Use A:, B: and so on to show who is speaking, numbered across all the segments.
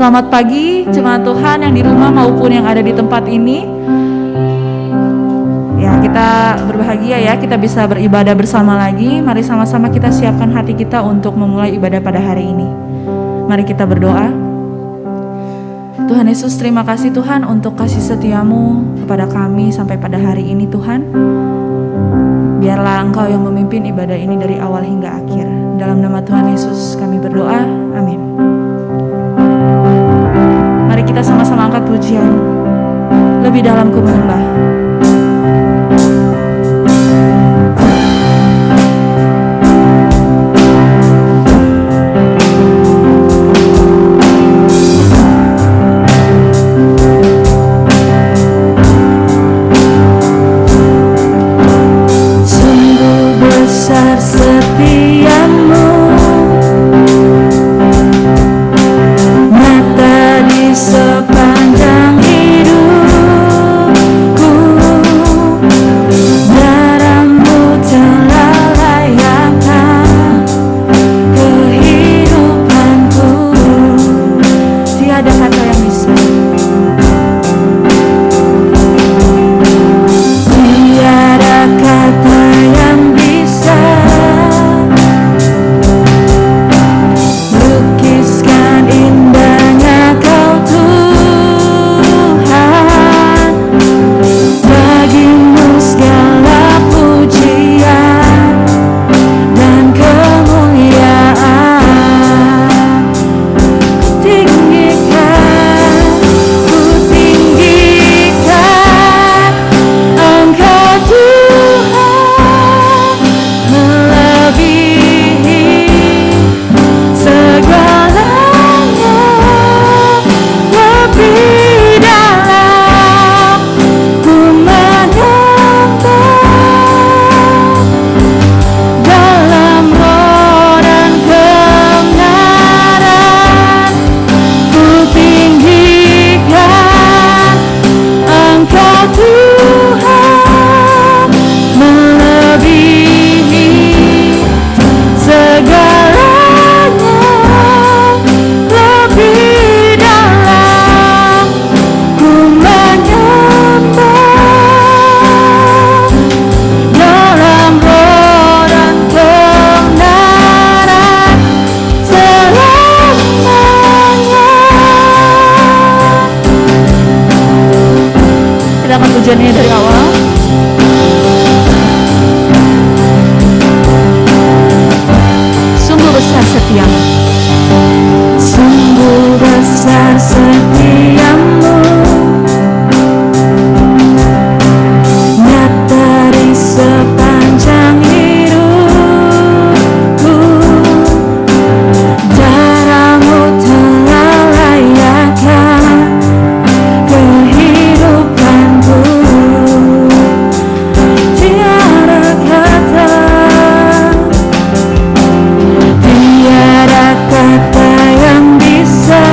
A: Selamat pagi jemaat Tuhan yang di rumah maupun yang ada di tempat ini. Ya, kita berbahagia ya, kita bisa beribadah bersama lagi. Mari sama-sama kita siapkan hati kita untuk memulai ibadah pada hari ini. Mari kita berdoa. Tuhan Yesus, terima kasih Tuhan untuk kasih setiamu kepada kami sampai pada hari ini Tuhan. Biarlah Engkau yang memimpin ibadah ini dari awal hingga akhir. Dalam nama Tuhan Yesus kami berdoa, amin. Mari kita sama-sama angkat pujian. Lebih dalam ku menyembah. Pujiannya dari awal. Sungguh besar setiamu, sungguh besar setiamu, nyata di sepanjang hidupku. Darahmu telah layakkan kehidupanku. Tiada kata yang bisa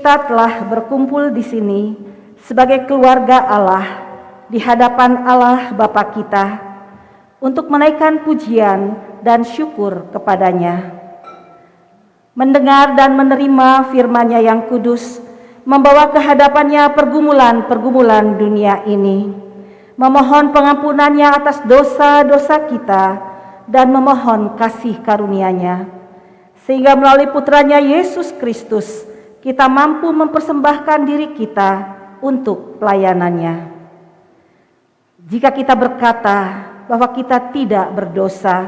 B: kita telah berkumpul di sini sebagai keluarga Allah di hadapan Allah Bapa kita untuk menaikkan pujian dan syukur kepadanya. Mendengar dan menerima firman-Nya yang kudus, membawa ke hadapan-Nya pergumulan-pergumulan dunia ini, memohon pengampunan-Nya atas dosa-dosa kita dan memohon kasih karunia-Nya, sehingga melalui putranya Yesus Kristus kita mampu mempersembahkan diri kita untuk pelayanannya. Jika kita berkata bahwa kita tidak berdosa,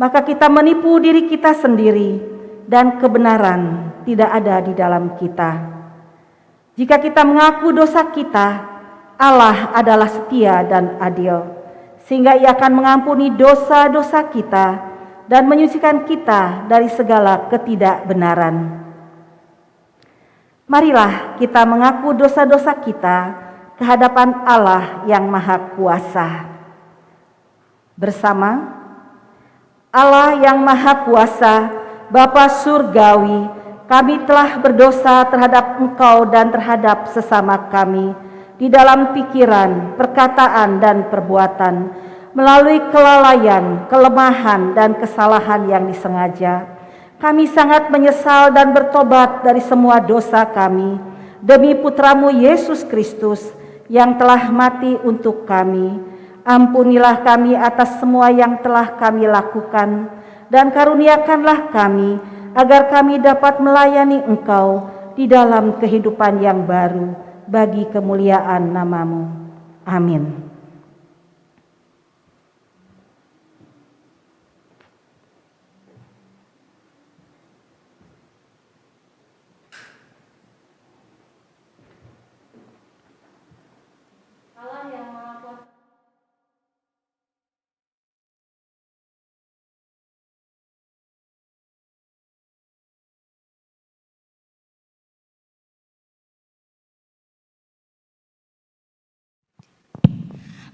B: maka kita menipu diri kita sendiri dan kebenaran tidak ada di dalam kita. Jika kita mengaku dosa kita, Allah adalah setia dan adil, sehingga Ia akan mengampuni dosa-dosa kita dan menyucikan kita dari segala ketidakbenaran. Marilah kita mengaku dosa-dosa kita ke hadapan Allah yang Maha Kuasa. Bersama Allah yang Maha Kuasa, Bapa Surgawi, kami telah berdosa terhadap Engkau dan terhadap sesama kami di dalam pikiran, perkataan, dan perbuatan, melalui kelalaian, kelemahan, dan kesalahan yang disengaja. Kami sangat menyesal dan bertobat dari semua dosa kami, demi Putramu Yesus Kristus yang telah mati untuk kami. Ampunilah kami atas semua yang telah kami lakukan, dan karuniakanlah kami, agar kami dapat melayani Engkau di dalam kehidupan yang baru, bagi kemuliaan nama-Mu. Amin.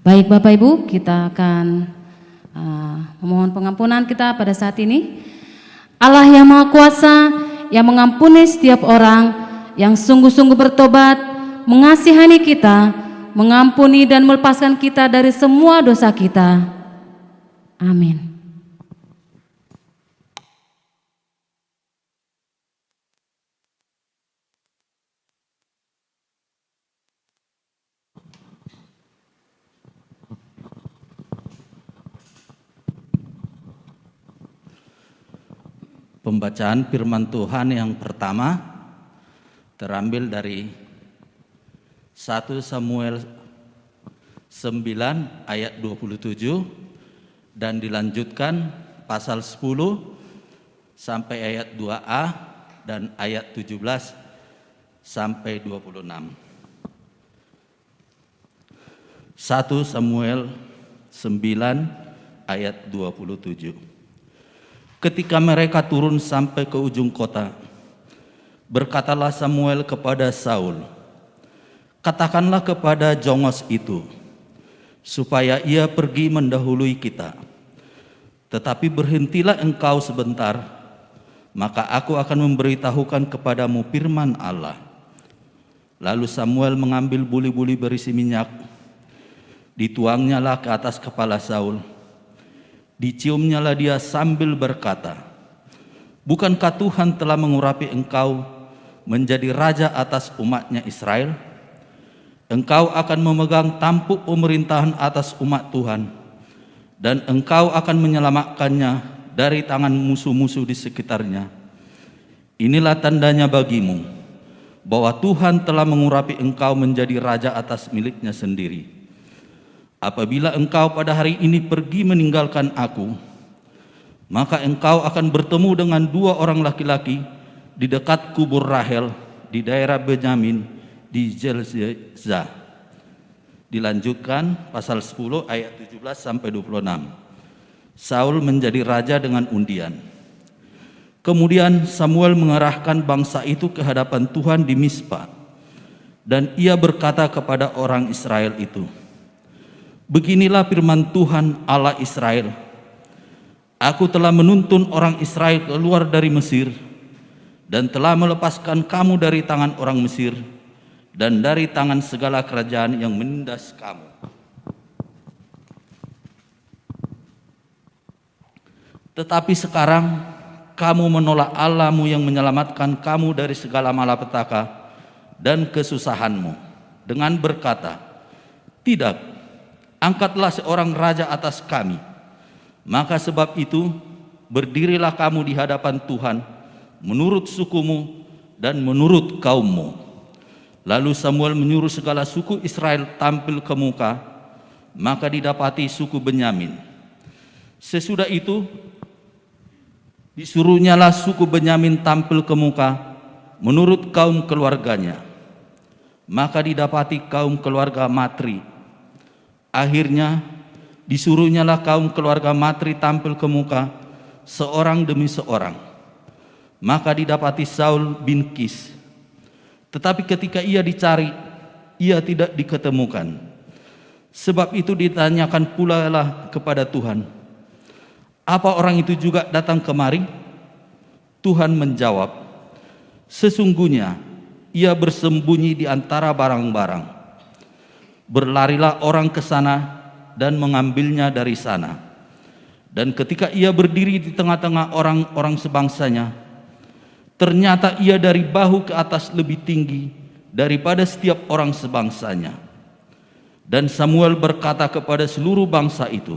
C: Baik Bapak Ibu, kita akan memohon pengampunan kita pada saat ini. Allah yang Maha Kuasa, yang mengampuni setiap orang yang sungguh-sungguh bertobat, mengasihani kita, mengampuni dan melepaskan kita dari semua dosa kita. Amin.
D: Pembacaan firman Tuhan yang pertama terambil dari 1 Samuel 9 ayat 27 dan dilanjutkan pasal 10 sampai ayat 2a dan ayat 17 sampai 26. 1 Samuel 9 ayat 27. Ketika mereka turun sampai ke ujung kota, berkatalah Samuel kepada Saul, "Katakanlah kepada jongos itu, supaya ia pergi mendahului kita. Tetapi berhentilah engkau sebentar, maka aku akan memberitahukan kepadamu firman Allah." Lalu Samuel mengambil buli-buli berisi minyak, dituangnyalah ke atas kepala Saul. Diciumnyalah dia sambil berkata, "Bukankah Tuhan telah mengurapi engkau menjadi raja atas umatnya Israel? Engkau akan memegang tampuk pemerintahan atas umat Tuhan, dan engkau akan menyelamatkannya dari tangan musuh-musuh di sekitarnya. Inilah tandanya bagimu bahwa Tuhan telah mengurapi engkau menjadi raja atas miliknya sendiri. Apabila engkau pada hari ini pergi meninggalkan aku, maka engkau akan bertemu dengan 2 orang laki-laki di dekat kubur Rahel di daerah Benyamin di Zelzah." Dilanjutkan pasal 10 ayat 17 sampai 26. Saul menjadi raja dengan undian. Kemudian Samuel mengerahkan bangsa itu ke hadapan Tuhan di Mispa, dan ia berkata kepada orang Israel itu, "Beginilah firman Tuhan Allah Israel, aku telah menuntun orang Israel keluar dari Mesir, dan telah melepaskan kamu dari tangan orang Mesir dan dari tangan segala kerajaan yang menindas kamu. Tetapi sekarang kamu menolak Allah-Mu yang menyelamatkan kamu dari segala malapetaka dan kesusahanmu dengan berkata, "Tidak, angkatlah seorang raja atas kami." Maka sebab itu, berdirilah kamu di hadapan Tuhan menurut sukumu dan menurut kaummu. Lalu Samuel menyuruh segala suku Israel tampil ke muka, maka didapati suku Benyamin. Sesudah itu, disuruhnyalah suku Benyamin tampil ke muka menurut kaum keluarganya. Maka didapati kaum keluarga Matri. Akhirnya disuruhnyalah kaum keluarga Matri tampil ke muka seorang demi seorang. Maka didapati Saul bin Kis. Tetapi ketika ia dicari, ia tidak diketemukan. Sebab itu ditanyakan pula lah kepada Tuhan, "Apa orang itu juga datang kemari?" Tuhan menjawab, "Sesungguhnya ia bersembunyi di antara barang-barang. Berlarilah orang ke sana dan mengambilnya dari sana. Dan ketika ia berdiri di tengah-tengah orang-orang sebangsanya, ternyata ia dari bahu ke atas lebih tinggi daripada setiap orang sebangsanya." Dan Samuel berkata kepada seluruh bangsa itu,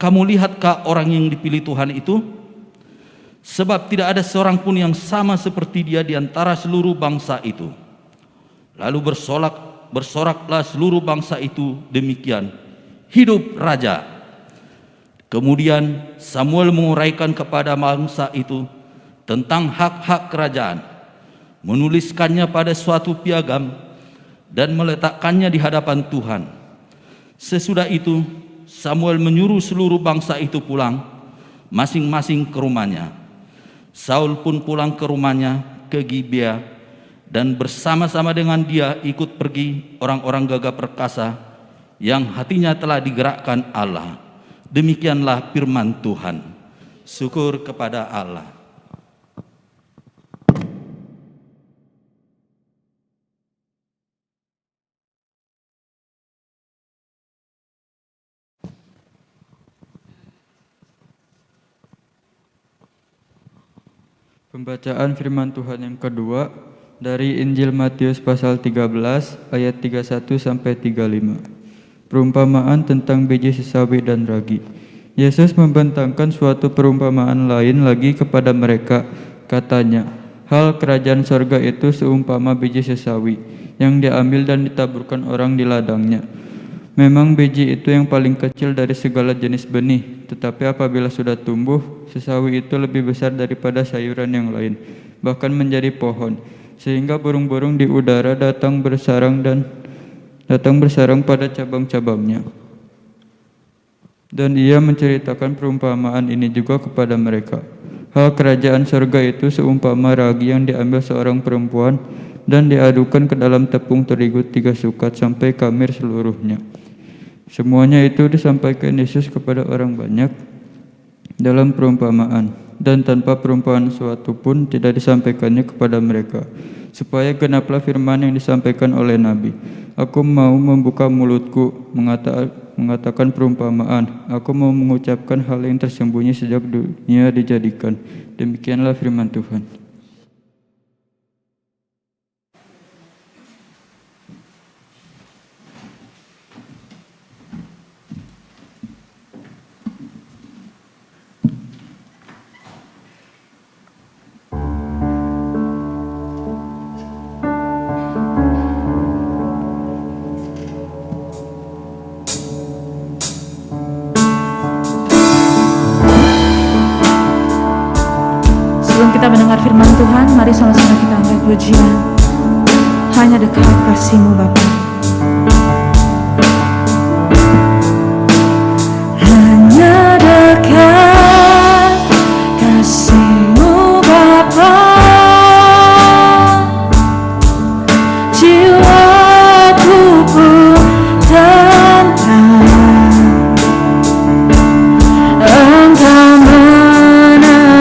D: "Kamu lihatkah orang yang dipilih Tuhan itu? Sebab tidak ada seorang pun yang sama seperti dia di antara seluruh bangsa itu." Lalu bersoraklah seluruh bangsa itu demikian, "Hidup raja!" Kemudian Samuel menguraikan kepada bangsa itu tentang hak-hak kerajaan, menuliskannya pada suatu piagam dan meletakkannya di hadapan Tuhan. Sesudah itu Samuel menyuruh seluruh bangsa itu pulang masing-masing ke rumahnya. Saul pun pulang ke rumahnya ke Gibea, dan bersama-sama dengan dia ikut pergi orang-orang gagah perkasa yang hatinya telah digerakkan Allah. Demikianlah firman Tuhan. Syukur kepada Allah.
E: Pembacaan firman Tuhan yang kedua dari Injil Matius pasal 13 ayat 31 sampai 35. Perumpamaan tentang biji sesawi dan ragi. Yesus membentangkan suatu perumpamaan lain lagi kepada mereka. Katanya, "Hal kerajaan sorga itu seumpama biji sesawi yang diambil dan ditaburkan orang di ladangnya. Memang biji itu yang paling kecil dari segala jenis benih, tetapi apabila sudah tumbuh, sesawi itu lebih besar daripada sayuran yang lain, bahkan menjadi pohon, sehingga burung-burung di udara datang bersarang pada cabang-cabangnya." Dan ia menceritakan perumpamaan ini juga kepada mereka. Hal kerajaan surga itu seumpama ragi yang diambil seorang perempuan dan diadukan ke dalam tepung terigu 3 sukat sampai kamir seluruhnya. Semuanya itu disampaikan Yesus kepada orang banyak dalam perumpamaan, dan tanpa perumpamaan suatu pun tidak disampaikannya kepada mereka, supaya genaplah firman yang disampaikan oleh Nabi, "Aku mau membuka mulutku, mengatakan perumpamaan. Aku mau mengucapkan hal yang tersembunyi sejak dunia dijadikan." Demikianlah firman Tuhan.
A: Kita mendengar firman Tuhan, mari sama-sama kita angkat pujian. Hanya dekat kasih-Mu Bapa. Hanya dekat kasih-Mu Bapa, jiwaku pun tenang. Engkau menerimaku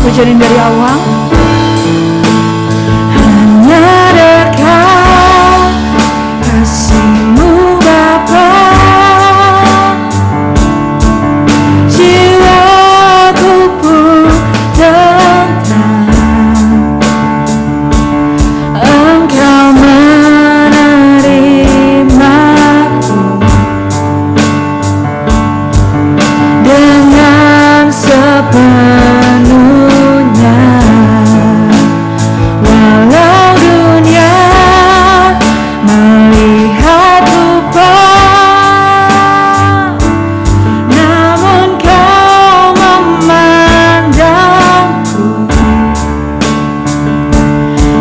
A: pujian dari awal. Hanya dekat kasih-Mu Bapa, jiwaku pun tenang. Engkau menerimaku dengan sepenuhnya. Walau dunia melihat rupa, namun Kau memandangku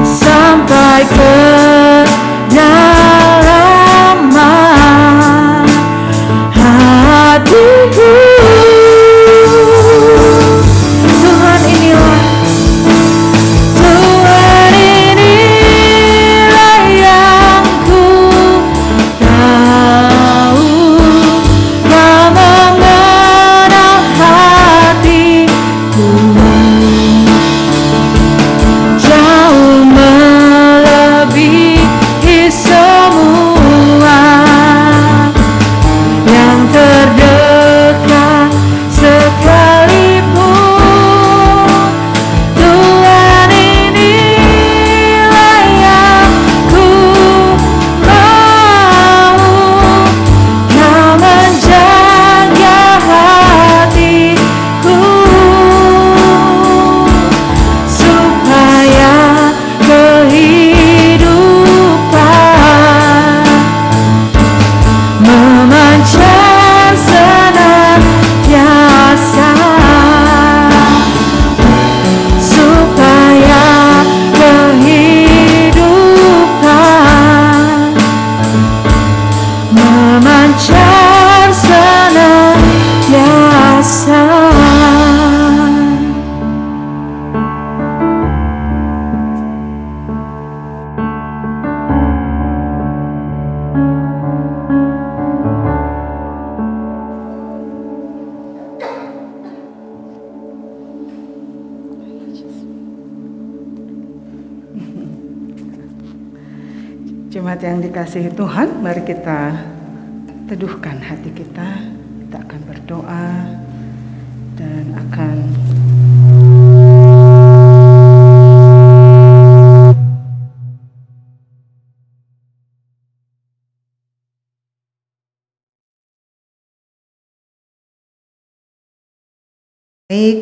A: sampai kedalaman hatiku. Tuhan inilah, Tuhan inilah yang ku tahu. Kau mengenal hatiku jauh melebihi semua yang terdekat sekalipun. Tuhan inilah yang ku mau. Kau menjaga hatiku supaya kehidupan memancar senantiasa, supaya kehidupan memancar senantiasa.
B: Jemaat yang dikasihi Tuhan, mari kita teduhkan hati kita. Kita akan berdoa dan akan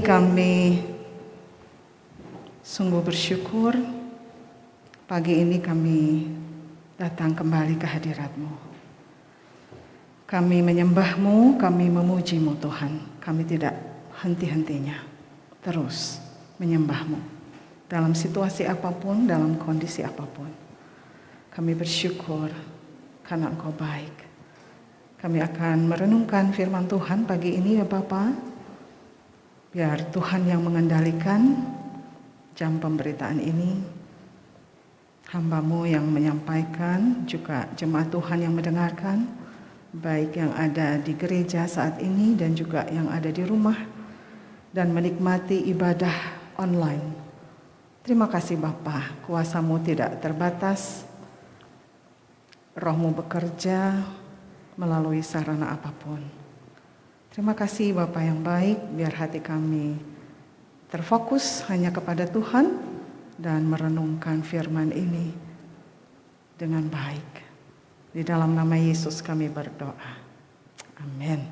B: kami sungguh bersyukur pagi ini kami datang kembali ke hadirat-Mu. Kami menyembah-Mu, kami memuji-Mu Tuhan. Kami tidak henti-hentinya terus menyembah-Mu dalam situasi apapun, dalam kondisi apapun. Kami bersyukur karena Engkau baik. Kami akan merenungkan firman Tuhan pagi ini ya Bapa. Biar Tuhan yang mengendalikan jam pemberitaan ini, hamba-Mu yang menyampaikan, juga jemaat Tuhan yang mendengarkan, baik yang ada di gereja saat ini dan juga yang ada di rumah dan menikmati ibadah online. Terima kasih Bapa, kuasa-Mu tidak terbatas, Roh-Mu bekerja melalui sarana apapun. Terima kasih Bapa yang baik, biar hati kami terfokus hanya kepada Tuhan dan merenungkan firman ini dengan baik. Di dalam nama Yesus kami berdoa. Amin.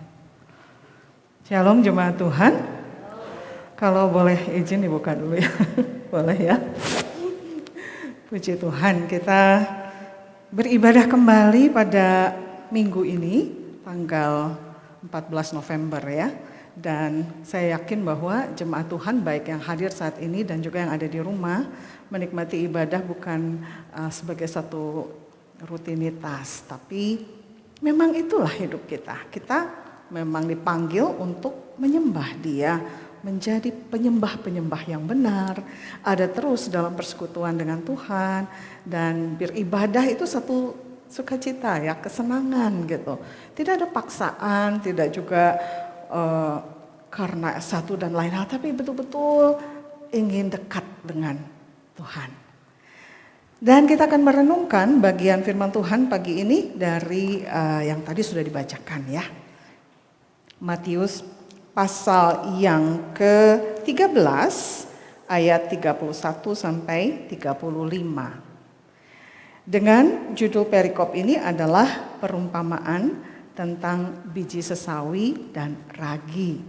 B: Shalom jemaat Tuhan. Kalau boleh izin dibuka dulu ya. Boleh ya. Puji Tuhan, kita beribadah kembali pada minggu ini, tanggal 14 November ya. Dan saya yakin bahwa jemaat Tuhan baik yang hadir saat ini dan juga yang ada di rumah menikmati ibadah bukan sebagai satu rutinitas, tapi memang itulah hidup kita. Kita memang dipanggil untuk menyembah Dia, menjadi penyembah-penyembah yang benar, ada terus dalam persekutuan dengan Tuhan, dan beribadah itu satu sukacita ya, kesenangan gitu. Tidak ada paksaan, tidak juga karena satu dan lain hal, tapi betul-betul
F: ingin dekat dengan Tuhan. Dan kita akan merenungkan bagian firman Tuhan pagi ini dari yang tadi sudah dibacakan ya. Matius pasal yang ke-13 ayat 31 sampai 35. Dengan judul perikop ini adalah perumpamaan tentang biji sesawi dan ragi.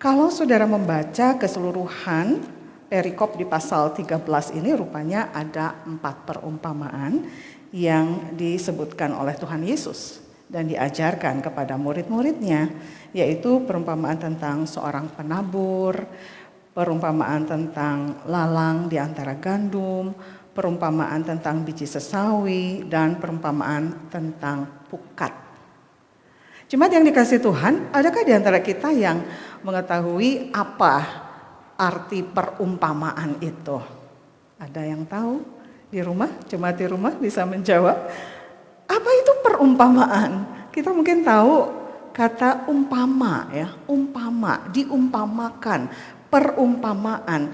F: Kalau saudara membaca keseluruhan perikop di pasal 13 ini rupanya ada 4 perumpamaan yang disebutkan oleh Tuhan Yesus dan diajarkan kepada murid-muridnya, yaitu perumpamaan tentang seorang penabur, perumpamaan tentang lalang di antara gandum, perumpamaan tentang biji sesawi, dan perumpamaan tentang pukat. Jemaat yang dikasihi Tuhan, adakah di antara kita yang mengetahui apa arti perumpamaan itu? Ada yang tahu di rumah? Jemaat di rumah bisa menjawab. Apa itu perumpamaan? Kita mungkin tahu kata umpama ya, umpama, diumpamakan, perumpamaan.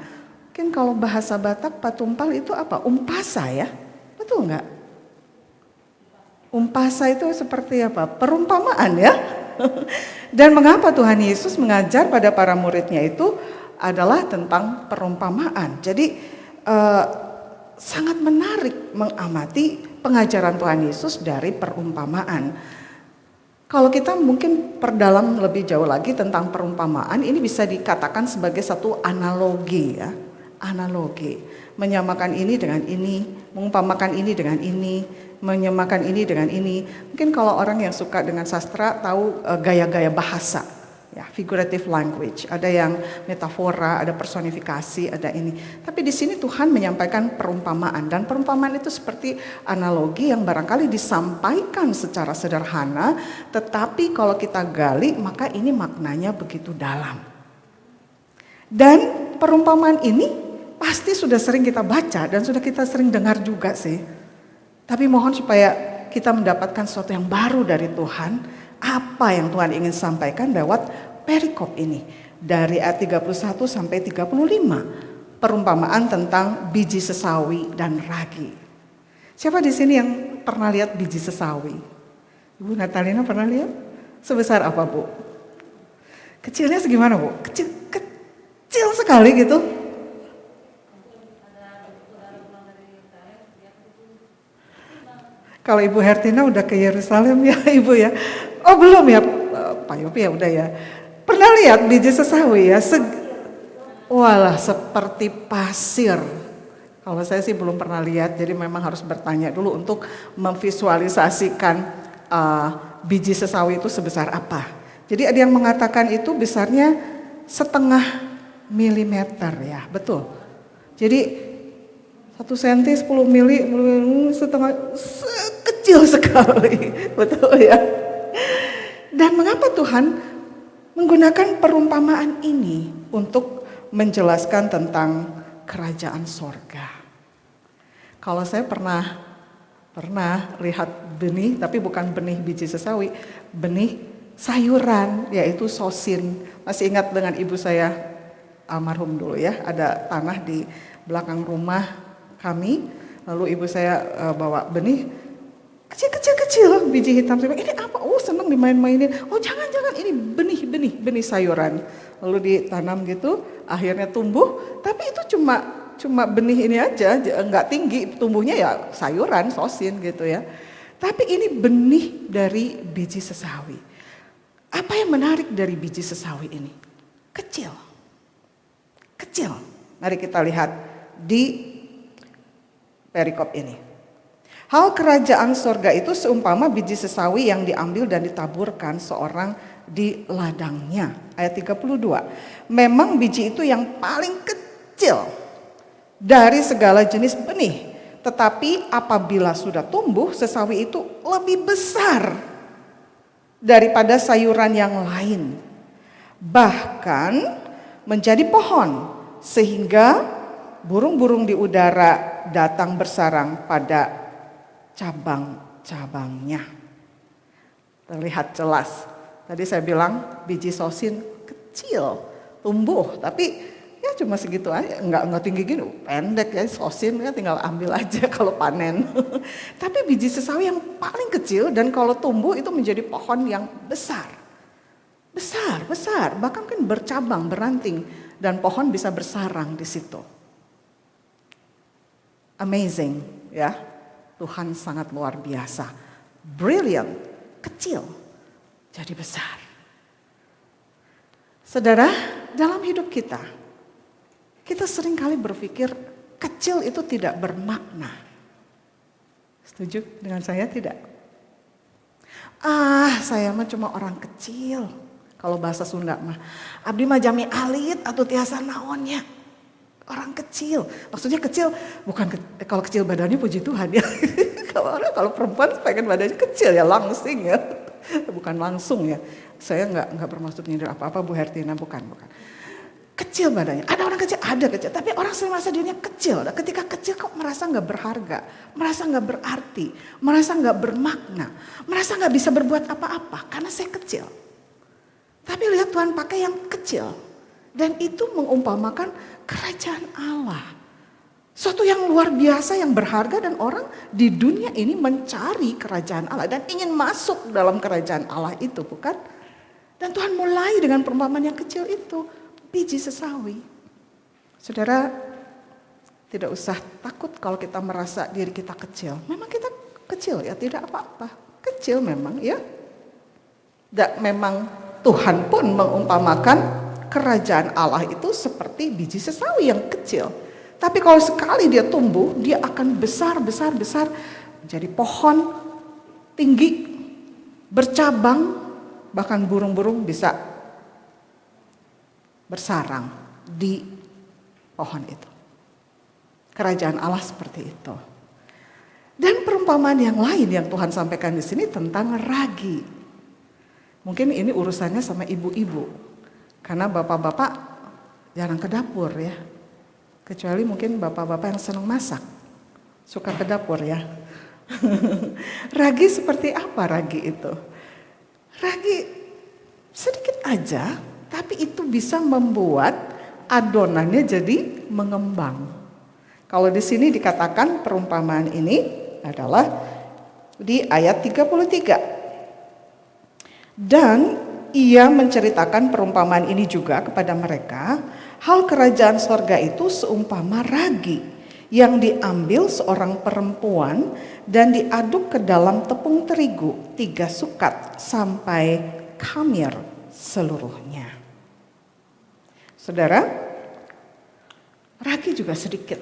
F: Mungkin kalau bahasa Batak patumpal itu apa? Umpasa ya, betul nggak? Umpasa itu seperti apa? Perumpamaan ya. Dan mengapa Tuhan Yesus mengajar pada para muridnya itu adalah tentang perumpamaan. Jadi sangat menarik mengamati pengajaran Tuhan Yesus dari perumpamaan. Kalau kita mungkin perdalam lebih jauh lagi tentang perumpamaan, ini bisa dikatakan sebagai satu analogi ya. Analogi, menyamakan ini dengan ini, mengumpamakan ini dengan ini, menyamakan ini dengan ini. Mungkin kalau orang yang suka dengan sastra tahu gaya-gaya bahasa, ya, figurative language. Ada yang metafora, ada personifikasi, ada ini. Tapi di sini Tuhan menyampaikan perumpamaan, dan perumpamaan itu seperti analogi yang barangkali disampaikan secara sederhana, tetapi kalau kita gali maka ini maknanya begitu dalam. Dan perumpamaan ini pasti sudah sering kita baca dan sudah kita sering dengar juga sih. Tapi mohon supaya kita mendapatkan sesuatu yang baru dari Tuhan. Apa yang Tuhan ingin sampaikan lewat perikop ini. Dari ayat 31 sampai 35. Perumpamaan tentang biji sesawi dan ragi. Siapa di sini yang pernah lihat biji sesawi? Ibu Natalina pernah lihat? Sebesar apa Bu? Kecilnya segimana Bu? Kecil sekali gitu. Kalau Ibu Hertina udah ke Yerusalem ya Ibu ya. Oh belum ya Pak Yopi ya udah ya. Pernah lihat biji sesawi ya? Walah seperti pasir. Kalau saya sih belum pernah lihat, jadi memang harus bertanya dulu untuk memvisualisasikan biji sesawi itu sebesar apa. Jadi ada yang mengatakan itu besarnya 0,5 milimeter ya, betul. Jadi 1 senti 10 mili setengah kecil sekali, betul ya. Dan mengapa Tuhan menggunakan perumpamaan ini untuk menjelaskan tentang kerajaan sorga? Kalau saya pernah lihat benih, tapi bukan benih biji sesawi, benih sayuran, yaitu sosin. Masih ingat dengan ibu saya almarhum dulu ya, ada tanah di belakang rumah kami, lalu ibu saya bawa benih kecil, biji hitam. Saya bilang, ini apa? Oh senang dimain-mainin. Oh jangan, ini benih sayuran. Lalu ditanam gitu, akhirnya tumbuh. Tapi itu cuma benih ini aja, nggak tinggi. Tumbuhnya ya sayuran, sosin gitu ya. Tapi ini benih dari biji sesawi. Apa yang menarik dari biji sesawi ini? Kecil. Mari kita lihat di perikop ini. Hal kerajaan sorga itu seumpama biji sesawi yang diambil dan ditaburkan seorang di ladangnya. Ayat 32. Memang biji itu yang paling kecil dari segala jenis benih. Tetapi apabila sudah tumbuh, sesawi itu lebih besar daripada sayuran yang lain. Bahkan menjadi pohon, sehingga burung-burung di udara datang bersarang pada cabang-cabangnya. Terlihat jelas. Tadi saya bilang biji sosin kecil, tumbuh, tapi Ya cuma segitu aja, nggak tinggi gini, pendek ya, sosin ya tinggal ambil aja kalau panen. Tapi biji sesawi yang paling kecil dan kalau tumbuh itu menjadi pohon yang besar. Besar, bahkan kan bercabang, beranting dan pohon bisa bersarang di situ. Amazing ya, Tuhan sangat luar biasa. Brilliant, kecil jadi besar. Saudara, dalam hidup kita seringkali berpikir kecil itu tidak bermakna. Setuju dengan saya tidak? Saya mah cuma orang kecil. Kalau bahasa Sunda mah, abdi mah jami alit atau tiasa naonnya. Orang kecil, maksudnya kecil bukan kalau kecil badannya puji Tuhan ya. Kalau perempuan pengen badannya kecil ya, langsing ya. Bukan langsung ya. Saya nggak bermaksud nyindir apa-apa Bu Hertina, bukan. Kecil badannya, ada orang kecil, ada kecil, tapi orang sering merasa dirinya kecil. Dan ketika kecil kok merasa nggak berharga, merasa nggak berarti, merasa nggak bermakna, merasa nggak bisa berbuat apa-apa karena saya kecil. Tapi lihat Tuhan pakai yang kecil dan itu mengumpamakan kerajaan Allah. Suatu yang luar biasa, yang berharga dan orang di dunia ini mencari kerajaan Allah dan ingin masuk dalam kerajaan Allah itu, bukan? Dan Tuhan mulai dengan perumpamaan yang kecil itu, biji sesawi. Saudara, tidak usah takut kalau kita merasa diri kita kecil. Memang kita kecil ya, tidak apa-apa. Kecil memang ya. Dan memang Tuhan pun mengumpamakan kerajaan Allah itu seperti biji sesawi yang kecil. Tapi kalau sekali dia tumbuh, dia akan besar menjadi pohon tinggi, bercabang, bahkan burung-burung bisa bersarang di pohon itu. Kerajaan Allah seperti itu. Dan perumpamaan yang lain yang Tuhan sampaikan di sini tentang ragi. Mungkin ini urusannya sama ibu-ibu. Karena bapak-bapak jarang ke dapur ya. Kecuali mungkin bapak-bapak yang senang masak. Suka ke dapur ya. Ragi seperti apa ragi itu? Ragi sedikit aja, tapi itu bisa membuat adonannya jadi mengembang. Kalau di sini dikatakan perumpamaan ini adalah di ayat 33. Dan ia menceritakan perumpamaan ini juga kepada mereka, hal kerajaan sorga itu seumpama ragi yang diambil seorang perempuan dan diaduk ke dalam tepung terigu 3 sukat sampai khamir seluruhnya. Saudara, ragi juga sedikit,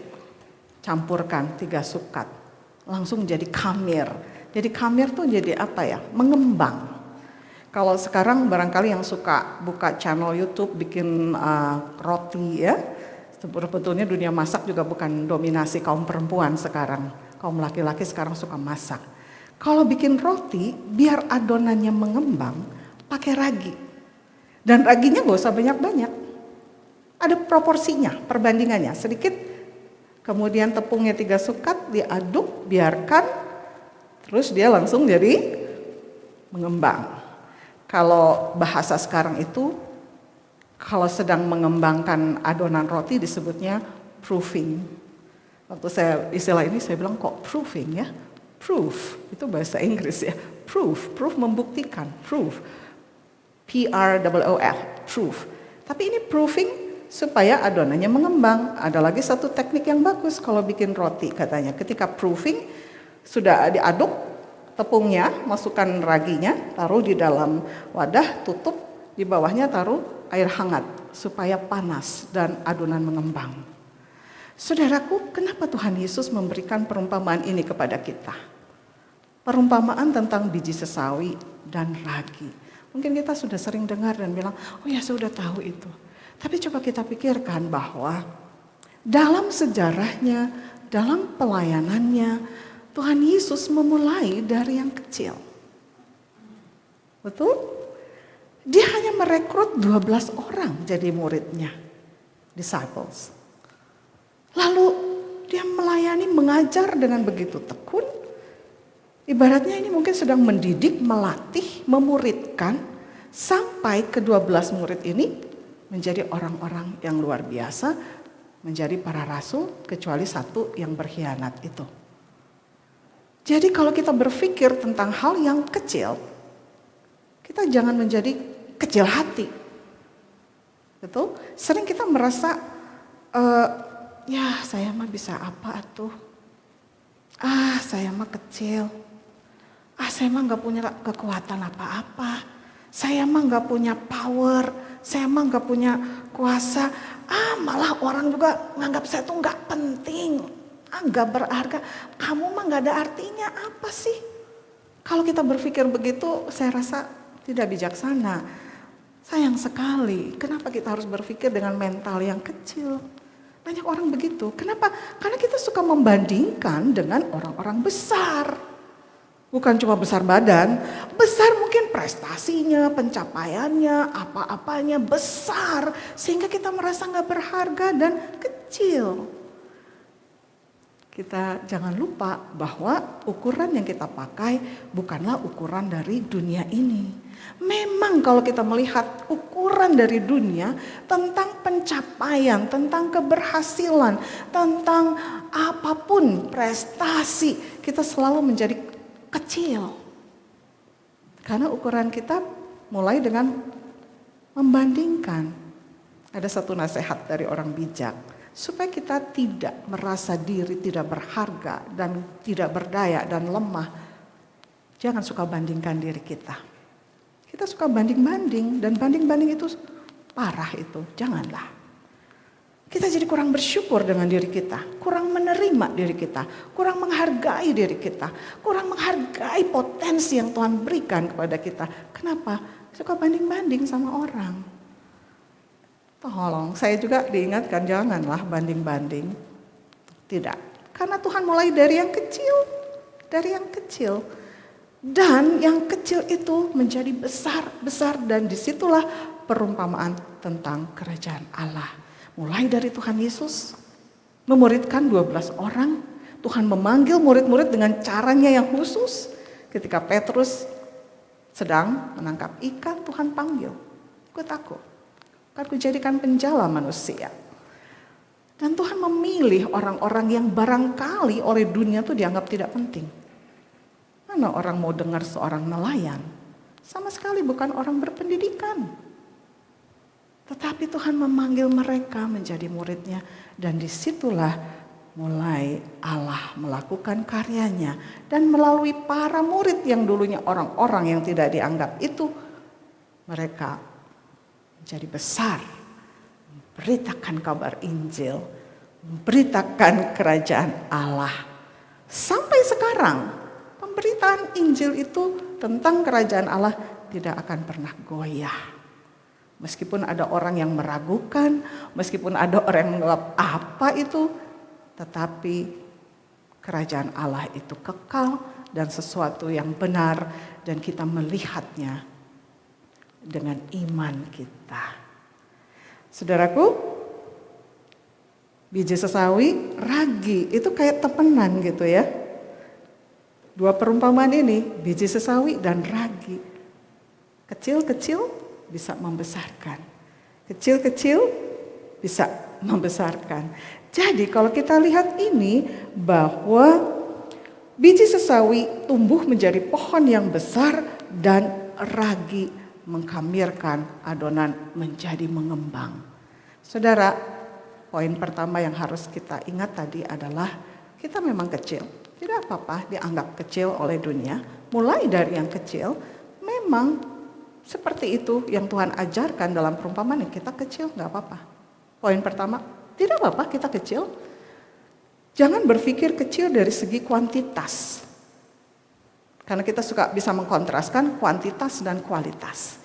F: campurkan 3 sukat, langsung jadi khamir. Jadi khamir tuh jadi apa ya? Mengembang. Kalau sekarang barangkali yang suka buka channel YouTube bikin roti ya, sebetulnya dunia masak juga bukan dominasi kaum perempuan sekarang. Kaum laki-laki sekarang suka masak. Kalau bikin roti, biar adonannya mengembang, pakai ragi. Dan raginya gak usah banyak-banyak. Ada proporsinya, perbandingannya. Sedikit, kemudian tepungnya 3 sukat, diaduk, biarkan, terus dia langsung jadi mengembang. Kalau bahasa sekarang itu, kalau sedang mengembangkan adonan roti disebutnya proofing. Waktu saya istilah ini saya bilang kok proofing ya? Proof, itu bahasa Inggris ya. Proof membuktikan, proof. P-R-O-O-F, proof. Tapi ini proofing supaya adonannya mengembang. Ada lagi satu teknik yang bagus kalau bikin roti katanya. Ketika proofing sudah diaduk, tepungnya, masukkan raginya, taruh di dalam wadah, tutup, di bawahnya taruh air hangat supaya panas dan adonan mengembang. Saudaraku, kenapa Tuhan Yesus memberikan perumpamaan ini kepada kita? Perumpamaan tentang biji sesawi dan ragi. Mungkin kita sudah sering dengar dan bilang, oh ya sudah tahu itu. Tapi coba kita pikirkan bahwa dalam sejarahnya, dalam pelayanannya, Tuhan Yesus memulai dari yang kecil. Betul? Dia hanya merekrut 12 orang jadi muridnya, disciples. Lalu dia melayani, mengajar dengan begitu tekun. Ibaratnya ini mungkin sedang mendidik, melatih, memuridkan, sampai ke 12 murid ini menjadi orang-orang yang luar biasa, menjadi para rasul, kecuali satu yang berkhianat itu. Jadi kalau kita berpikir tentang hal yang kecil, kita jangan menjadi kecil hati. Betul? Sering kita merasa, ya saya mah bisa apa tuh? Saya mah kecil. Saya mah gak punya kekuatan apa-apa. Saya mah gak punya power. Saya mah gak punya kuasa. Malah orang juga nganggap saya tuh gak penting. Gak berharga. Kamu mah gak ada artinya apa sih? Kalau kita berpikir begitu, saya rasa tidak bijaksana. Sayang sekali. Kenapa kita harus berpikir dengan mental yang kecil? Banyak orang begitu. Kenapa? Karena kita suka membandingkan dengan orang-orang besar. Bukan cuma besar badan, besar mungkin prestasinya, pencapaiannya, apa-apanya besar. Sehingga kita merasa gak berharga dan kecil. Kita jangan lupa bahwa ukuran yang kita pakai bukanlah ukuran dari dunia ini. Memang kalau kita melihat ukuran dari dunia tentang pencapaian, tentang keberhasilan, tentang apapun prestasi, kita selalu menjadi kecil. Karena ukuran kita mulai dengan membandingkan. Ada satu nasihat dari orang bijak, supaya kita tidak merasa diri tidak berharga dan tidak berdaya dan lemah. Jangan suka bandingkan diri kita. Kita suka banding-banding dan banding-banding itu parah itu, janganlah. Kita jadi kurang bersyukur dengan diri kita, kurang menerima diri kita, kurang menghargai diri kita, kurang menghargai potensi yang Tuhan berikan kepada kita. Kenapa? Suka banding-banding sama orang. Tolong, saya juga diingatkan janganlah banding-banding. Tidak, karena Tuhan mulai dari yang kecil, dari yang kecil. Dan yang kecil itu menjadi besar dan disitulah perumpamaan tentang kerajaan Allah. Mulai dari Tuhan Yesus memuridkan 12 orang, Tuhan memanggil murid-murid dengan caranya yang khusus. Ketika Petrus sedang menangkap ikan, Tuhan panggil, ikut aku, akan kujadikan penjala manusia. Dan Tuhan memilih orang-orang yang barangkali oleh dunia itu dianggap tidak penting. Mana orang mau dengar seorang nelayan? Sama sekali bukan orang berpendidikan. Tetapi Tuhan memanggil mereka menjadi muridnya. Dan disitulah mulai Allah melakukan karyanya. Dan melalui para murid yang dulunya orang-orang yang tidak dianggap itu, mereka menjadi besar. Memberitakan kabar Injil. Memberitakan kerajaan Allah. Sampai sekarang pemberitaan Injil itu tentang kerajaan Allah tidak akan pernah goyah. Meskipun ada orang yang meragukan, meskipun ada orang yang menganggap apa itu, tetapi kerajaan Allah itu kekal dan sesuatu yang benar dan kita melihatnya dengan iman kita. Saudaraku, biji sesawi, ragi itu kayak tepenan gitu ya. Dua perumpamaan ini, biji sesawi dan ragi. Kecil-kecil bisa membesarkan. Kecil-kecil bisa membesarkan. Jadi kalau kita lihat ini bahwa biji sesawi tumbuh menjadi pohon yang besar dan ragi mengkamirkan adonan menjadi mengembang. Saudara, poin pertama yang harus kita ingat tadi adalah kita memang kecil. Tidak apa-apa dianggap kecil oleh dunia. Mulai dari yang kecil, memang seperti itu yang Tuhan ajarkan dalam perumpamaan. Kita kecil, gak apa-apa. Poin pertama, tidak apa-apa kita kecil. Jangan berpikir kecil dari segi kuantitas. Karena kita suka bisa mengkontraskan kuantitas dan kualitas.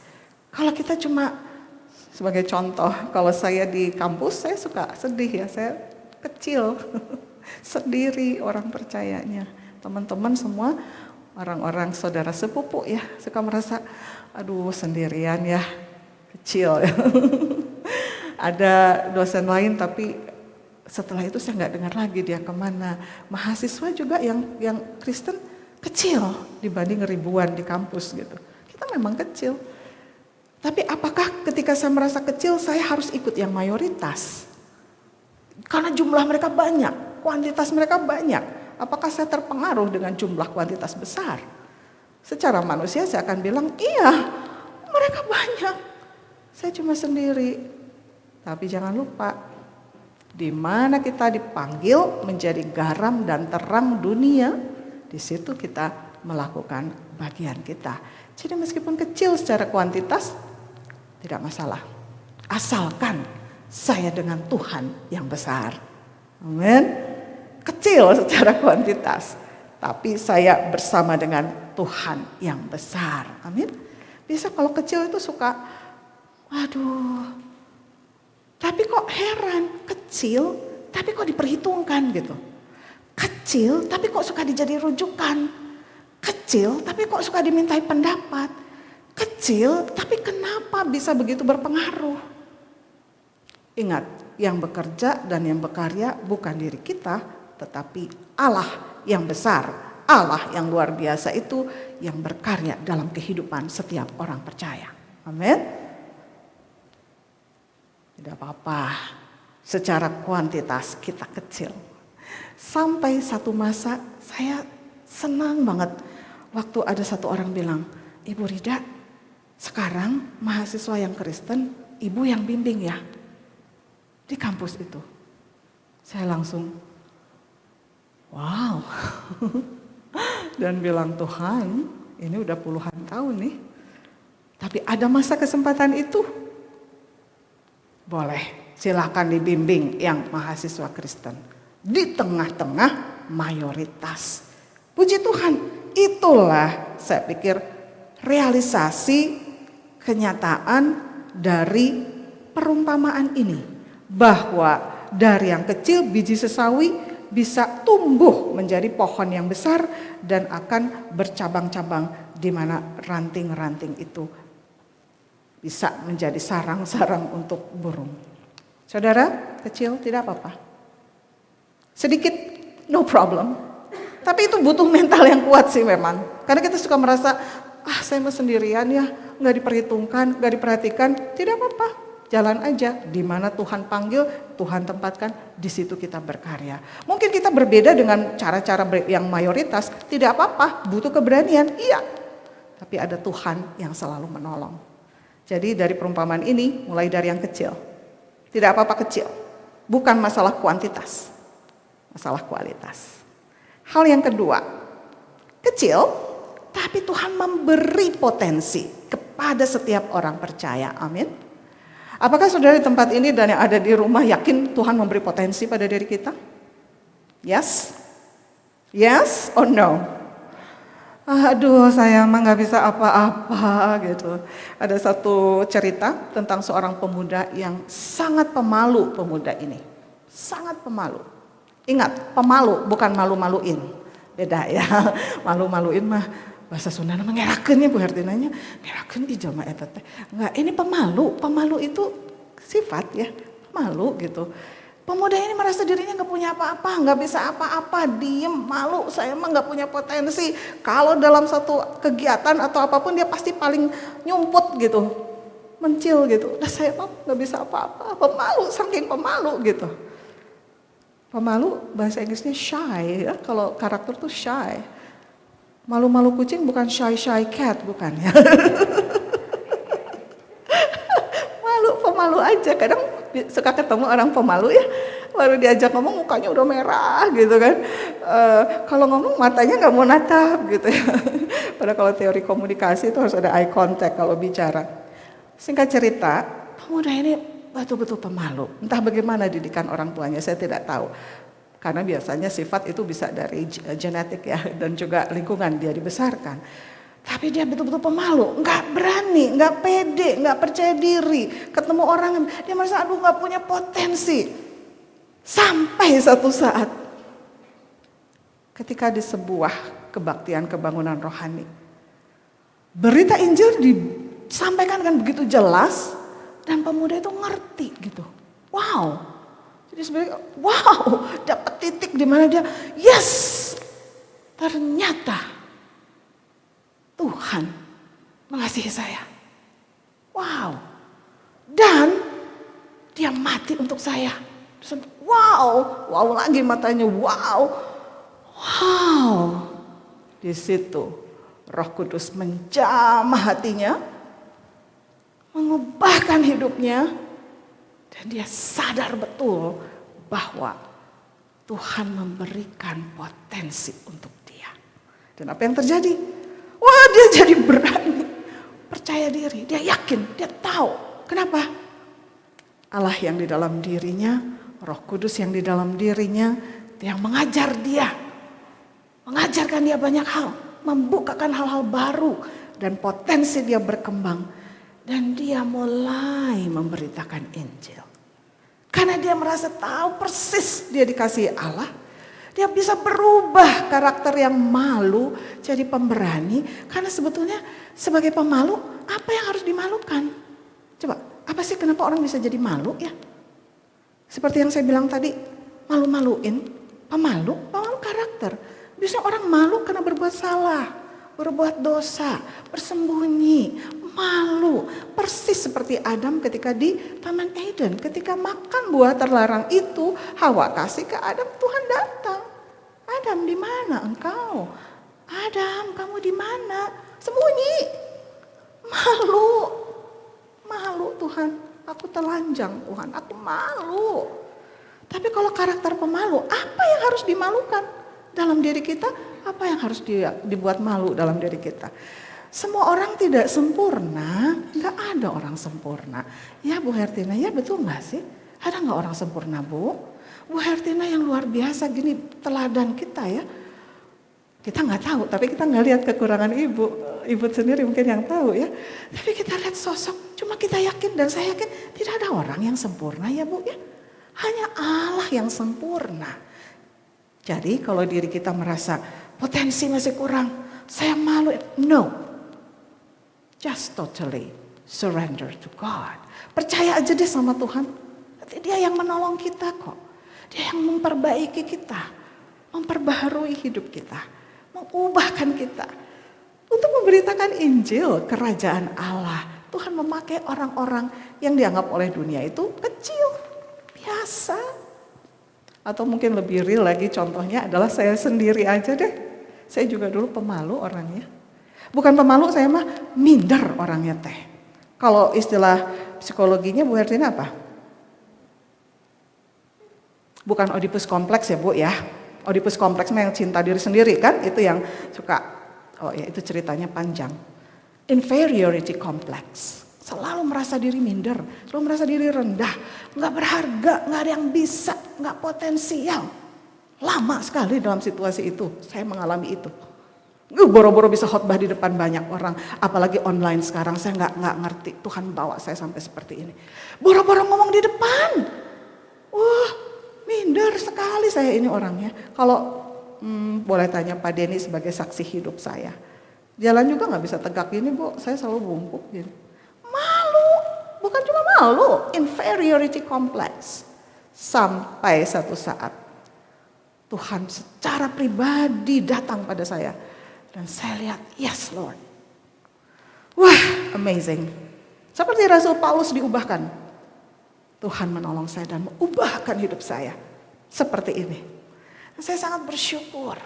F: Kalau kita cuma, sebagai contoh, kalau saya di kampus, saya suka sedih ya, saya kecil. Sendiri orang percayanya. Teman-teman semua orang-orang saudara sepupu ya suka merasa aduh sendirian ya, kecil ya. Ada dosen lain tapi setelah itu saya nggak dengar lagi dia kemana. Mahasiswa juga yang Kristen kecil dibanding ribuan di kampus gitu. Kita memang kecil. Tapi apakah ketika saya merasa kecil saya harus ikut yang mayoritas? Karena jumlah mereka banyak, kuantitas mereka banyak. Apakah saya terpengaruh dengan jumlah kuantitas besar? Secara manusia saya akan bilang, iya, mereka banyak. Saya cuma sendiri. Tapi jangan lupa, di mana kita dipanggil menjadi garam dan terang dunia, di situ kita melakukan bagian kita. Jadi meskipun kecil secara kuantitas, tidak masalah. Asalkan saya dengan Tuhan yang besar. Amin. Kecil secara kuantitas, tapi saya bersama dengan Tuhan yang besar. Amin. Biasa kalau kecil itu suka, waduh, tapi kok heran, kecil tapi kok diperhitungkan gitu. Kecil tapi kok suka dijadi rujukan. Kecil tapi kok suka dimintai pendapat. Kecil tapi kenapa bisa begitu berpengaruh? Ingat, yang bekerja dan yang berkarya bukan diri kita, tetapi Allah yang besar, Allah yang luar biasa itu yang berkarya dalam kehidupan setiap orang percaya. Amin. Tidak apa-apa, secara kuantitas kita kecil. Sampai satu masa saya senang banget waktu ada satu orang bilang, Ibu Rida, sekarang mahasiswa yang Kristen, Ibu yang bimbing ya di kampus itu. Saya langsung, wow. Dan bilang, Tuhan, ini udah puluhan tahun nih. Tapi ada masa kesempatan itu. Boleh, silakan dibimbing yang mahasiswa Kristen. Di tengah-tengah mayoritas. Puji Tuhan, itulah saya pikir realisasi kenyataan dari perumpamaan ini. Bahwa dari yang kecil biji sesawi bisa tumbuh menjadi pohon yang besar dan akan bercabang-cabang di mana ranting-ranting itu bisa menjadi sarang-sarang untuk burung. Saudara, kecil tidak apa-apa. Sedikit, no problem. Tapi itu butuh mental yang kuat sih memang. Karena kita suka merasa, saya mah sendirian ya, gak diperhitungkan, gak diperhatikan. Tidak apa-apa, jalan aja. Di mana Tuhan panggil, Tuhan tempatkan, di situ kita berkarya. Mungkin kita berbeda dengan cara-cara yang mayoritas, tidak apa-apa, butuh keberanian, iya. Tapi ada Tuhan yang selalu menolong. Jadi dari perumpamaan ini, mulai dari yang kecil. Tidak apa-apa kecil, bukan masalah kuantitas, masalah kualitas. Hal yang kedua, kecil, tapi Tuhan memberi potensi kepada setiap orang percaya, amin. Apakah saudara di tempat ini dan yang ada di rumah yakin Tuhan memberi potensi pada diri kita? Yes? Yes or no? Aduh, saya mah gak bisa apa-apa gitu. Ada satu cerita tentang seorang pemuda yang sangat pemalu pemuda ini. Sangat pemalu. Ingat, pemalu bukan malu-maluin. Beda ya, malu-maluin mah bahasa Sunda mengerakeun ya Bu Hertinanya. Ngerakeun ijama eta teh. Enggak, ini pemalu. Pemalu itu sifat ya, malu gitu. Pemuda ini merasa dirinya gak punya apa-apa, gak bisa apa-apa, diem, malu, saya emang gak punya potensi. Kalau dalam satu kegiatan atau apapun dia pasti paling nyumput gitu, mencil gitu. Nah saya emang gak bisa apa-apa, pemalu, saking pemalu gitu. Pemalu bahasa Inggrisnya shy, ya. Kalau karakter tuh shy. Malu-malu kucing bukan shy cat, bukan ya. Malu, pemalu aja, kadang suka ketemu orang pemalu ya, baru diajak ngomong mukanya udah merah gitu kan. Kalau ngomong matanya nggak mau natap gitu ya. Padahal kalau teori komunikasi itu harus ada eye contact kalau bicara. Singkat cerita, pemuda ini betul-betul pemalu. Entah bagaimana didikan orang tuanya, saya tidak tahu. Karena biasanya sifat itu bisa dari genetik ya, dan juga lingkungan dia dibesarkan. Tapi dia betul-betul pemalu, nggak berani, nggak pede, nggak percaya diri. Ketemu orang, dia merasa aduh nggak punya potensi. Sampai satu saat, ketika di sebuah kebaktian kebangunan rohani, berita Injil disampaikan dengan begitu jelas, dan pemuda itu ngerti gitu. Wow, jadi sebenarnya wow, dapat titik di mana dia, yes, ternyata Tuhan mengasihi saya. Wow. Dan dia mati untuk saya. Wow, wow lagi matanya, wow. Wow. Di situ Roh Kudus menjamah hatinya, mengubahkan hidupnya, dan dia sadar betul bahwa Tuhan memberikan potensi untuk dia. Dan apa yang terjadi? Wah, dia jadi berani, percaya diri, dia yakin, dia tahu. Kenapa? Allah yang di dalam dirinya, Roh Kudus yang di dalam dirinya, yang mengajar dia, mengajarkan dia banyak hal, membukakan hal-hal baru, dan potensi dia berkembang. Dan dia mulai memberitakan Injil. Karena dia merasa tahu persis dia dikasihi Allah. Dia bisa berubah karakter yang malu jadi pemberani. Karena sebetulnya sebagai pemalu, apa yang harus dimalukan? Coba, apa sih kenapa orang bisa jadi malu ya? Seperti yang saya bilang tadi, malu-maluin, pemalu karakter. Biasanya orang malu karena berbuat salah, berbuat dosa, bersembunyi, malu. Persis seperti Adam ketika di Taman Eden. Ketika makan buah terlarang itu, Hawa kasih ke Adam, Tuhan datang. Adam, di mana engkau? Adam, kamu di mana? Sembunyi. Malu. Malu Tuhan. Aku telanjang Tuhan, aku malu. Tapi kalau karakter pemalu, apa yang harus dimalukan dalam diri kita? Apa yang harus dibuat malu dalam diri kita? Semua orang tidak sempurna, nggak ada orang sempurna. Ya Bu Hertina, ya betul nggak sih? Ada nggak orang sempurna Bu? Bu Hertina yang luar biasa gini teladan kita ya. Kita nggak tahu, tapi kita nggak lihat kekurangan ibu. Ibu sendiri mungkin yang tahu ya. Tapi kita lihat sosok, cuma kita yakin dan saya yakin tidak ada orang yang sempurna ya Bu ya. Hanya Allah yang sempurna. Jadi kalau diri kita merasa potensi masih kurang, saya malu, no. Just totally surrender to God. Percaya aja deh sama Tuhan. Nanti Dia yang menolong kita kok. Dia yang memperbaiki kita. Memperbaharui hidup kita. Mengubahkan kita. Untuk memberitakan Injil kerajaan Allah. Tuhan memakai orang-orang yang dianggap oleh dunia itu kecil. Biasa. Atau mungkin lebih real lagi contohnya adalah saya sendiri aja deh. Saya juga dulu pemalu orangnya. Bukan pemalu, saya mah minder orangnya teh. Kalau istilah psikologinya Bu Hertina apa? Bukan Oedipus kompleks ya Bu ya. Oedipus kompleks mah yang cinta diri sendiri kan. Itu yang suka, oh ya itu ceritanya panjang. Inferiority complex. Selalu merasa diri minder, selalu merasa diri rendah. Gak berharga, gak ada yang bisa, gak potensial. Lama sekali dalam situasi itu, saya mengalami itu. Boro-boro bisa khotbah di depan banyak orang, apalagi online sekarang. Saya nggak ngerti Tuhan bawa saya sampai seperti ini. Boro-boro ngomong di depan, wah minder sekali saya ini orangnya. Kalau boleh tanya Pak Denny sebagai saksi hidup saya, jalan juga nggak bisa tegak gini Bu, saya selalu bungkuk gini. Malu, bukan cuma malu, inferiority complex. Sampai satu saat Tuhan secara pribadi datang pada saya. Dan saya lihat, yes Lord. Wah, amazing. Seperti Rasul Paulus diubahkan. Tuhan menolong saya dan mengubahkan hidup saya. Seperti ini. Dan saya sangat bersyukur.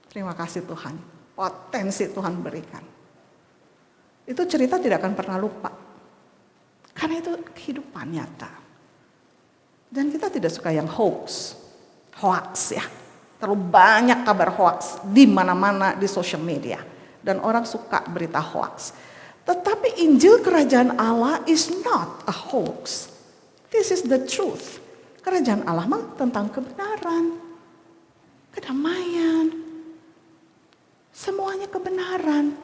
F: Terima kasih Tuhan. Potensi Tuhan berikan. Itu cerita tidak akan pernah lupa. Karena itu kehidupan nyata. Dan kita tidak suka yang hoax ya. Terlalu banyak kabar hoax di mana-mana di social media. Dan orang suka berita hoax. Tetapi Injil Kerajaan Allah is not a hoax. This is the truth. Kerajaan Allah mah tentang kebenaran. Kedamaian. Semuanya kebenaran.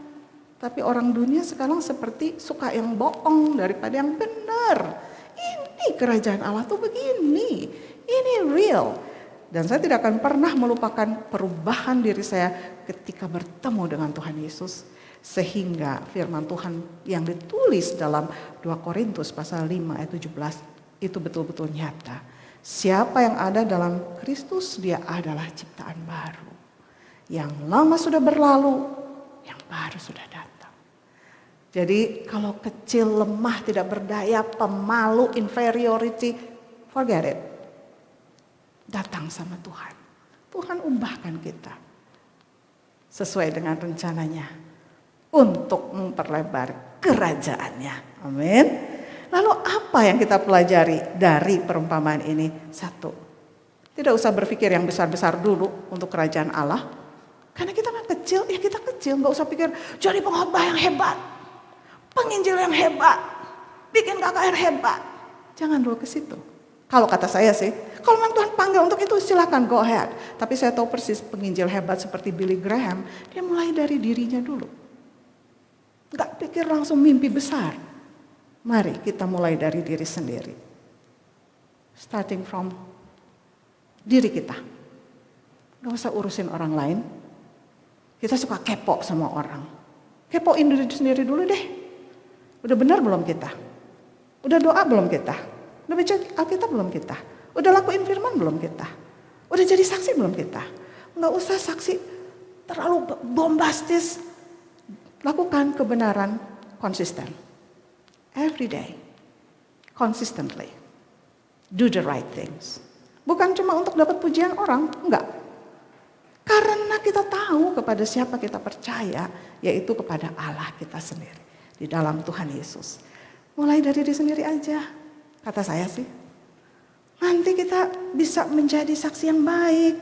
F: Tapi orang dunia sekarang seperti suka yang bohong daripada yang benar. Ini Kerajaan Allah tuh begini. Ini real. Dan saya tidak akan pernah melupakan perubahan diri saya ketika bertemu dengan Tuhan Yesus. Sehingga firman Tuhan yang ditulis dalam 2 Korintus pasal 5 ayat 17 itu betul-betul nyata. Siapa yang ada dalam Kristus, dia adalah ciptaan baru. Yang lama sudah berlalu, yang baru sudah datang. Jadi kalau kecil, lemah, tidak berdaya, pemalu, inferiority, forget it. Datang sama Tuhan. Tuhan ubahkan kita sesuai dengan rencananya untuk memperlebar kerajaannya. Amin. Lalu apa yang kita pelajari dari perumpamaan ini? Satu, tidak usah berpikir yang besar-besar dulu untuk kerajaan Allah. Karena kita kan kecil, ya kita kecil. Gak usah pikir jadi pengkhotbah yang hebat, penginjil yang hebat, bikin KKR hebat. Jangan dulu ke situ. Kalau kata saya sih, kalau memang Tuhan panggil untuk itu silakan go ahead. Tapi saya tahu persis penginjil hebat seperti Billy Graham, dia mulai dari dirinya dulu. Gak pikir langsung mimpi besar. Mari kita mulai dari diri sendiri. Starting from diri kita. Gak usah urusin orang lain. Kita suka kepo sama orang. Kepoin diri sendiri dulu deh. Udah benar belum kita? Udah doa belum kita? Udah baca Alkitab belum kita? Udah lakuin firman belum kita? Udah jadi saksi belum kita? Gak usah saksi terlalu bombastis. Lakukan kebenaran konsisten. Every day. Consistently. Do the right things. Bukan cuma untuk dapat pujian orang, enggak. Karena kita tahu kepada siapa kita percaya, yaitu kepada Allah kita sendiri. Di dalam Tuhan Yesus. Mulai dari diri sendiri aja, kata saya sih. Nanti kita bisa menjadi saksi yang baik.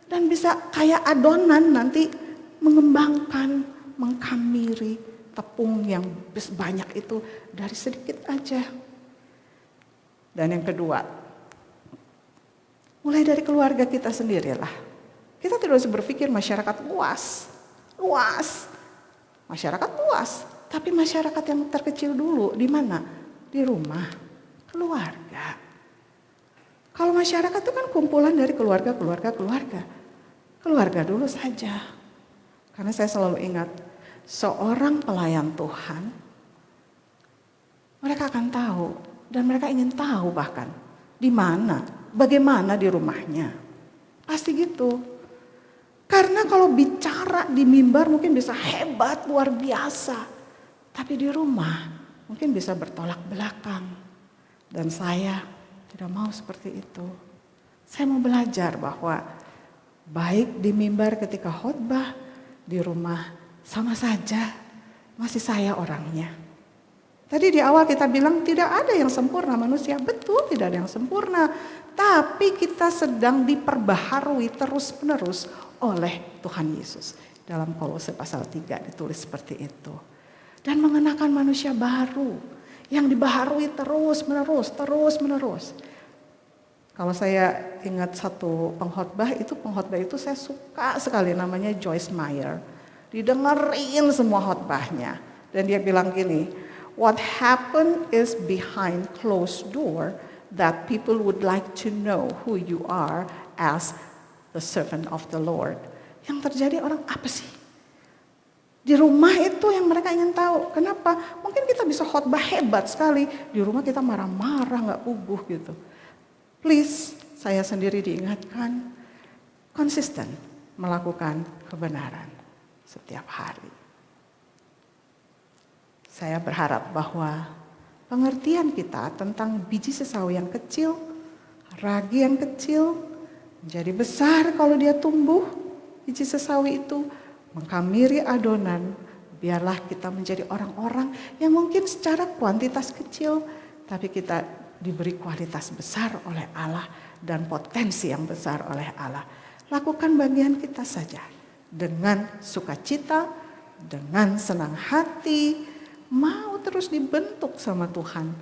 F: Dan bisa kayak adonan nanti mengembangkan, mengkamiri tepung yang banyak itu dari sedikit aja. Dan yang kedua, mulai dari keluarga kita sendirilah. Kita tidak usah berpikir masyarakat luas. Masyarakat luas. Tapi masyarakat yang terkecil dulu, di mana? Di rumah, keluarga. Kalau masyarakat itu kan kumpulan dari keluarga. Keluarga dulu saja. Karena saya selalu ingat, seorang pelayan Tuhan, mereka akan tahu. Dan mereka ingin tahu bahkan, di mana, bagaimana di rumahnya. Pasti gitu. Karena kalau bicara di mimbar mungkin bisa hebat, luar biasa. Tapi di rumah mungkin bisa bertolak belakang. Dan saya tidak mau seperti itu. Saya mau belajar bahwa baik di mimbar ketika khotbah, di rumah sama saja masih saya orangnya. Tadi di awal kita bilang tidak ada yang sempurna manusia. Betul, tidak ada yang sempurna. Tapi kita sedang diperbaharui terus-menerus oleh Tuhan Yesus. Dalam Kolose pasal 3 ditulis seperti itu. Dan mengenakan manusia baru yang dibaharui terus-menerus. Kalau saya ingat satu pengkhotbah itu saya suka sekali, namanya Joyce Meyer. Didengerin semua khotbahnya. Dan dia bilang gini, what happened is behind closed door that people would like to know who you are as the servant of the Lord. Yang terjadi orang apa sih? Di rumah itu yang mereka ingin tahu. Kenapa? Mungkin kita bisa khotbah hebat sekali. Di rumah kita marah-marah, gak puguh gitu. Please, saya sendiri diingatkan. Konsisten melakukan kebenaran setiap hari. Saya berharap bahwa pengertian kita tentang biji sesawi yang kecil, ragi yang kecil, menjadi besar kalau dia tumbuh, biji sesawi itu mengkamiri adonan. Biarlah kita menjadi orang-orang yang mungkin secara kuantitas kecil, tapi kita diberi kualitas besar oleh Allah dan potensi yang besar oleh Allah. Lakukan bagian kita saja dengan sukacita, dengan senang hati, mau terus dibentuk sama Tuhan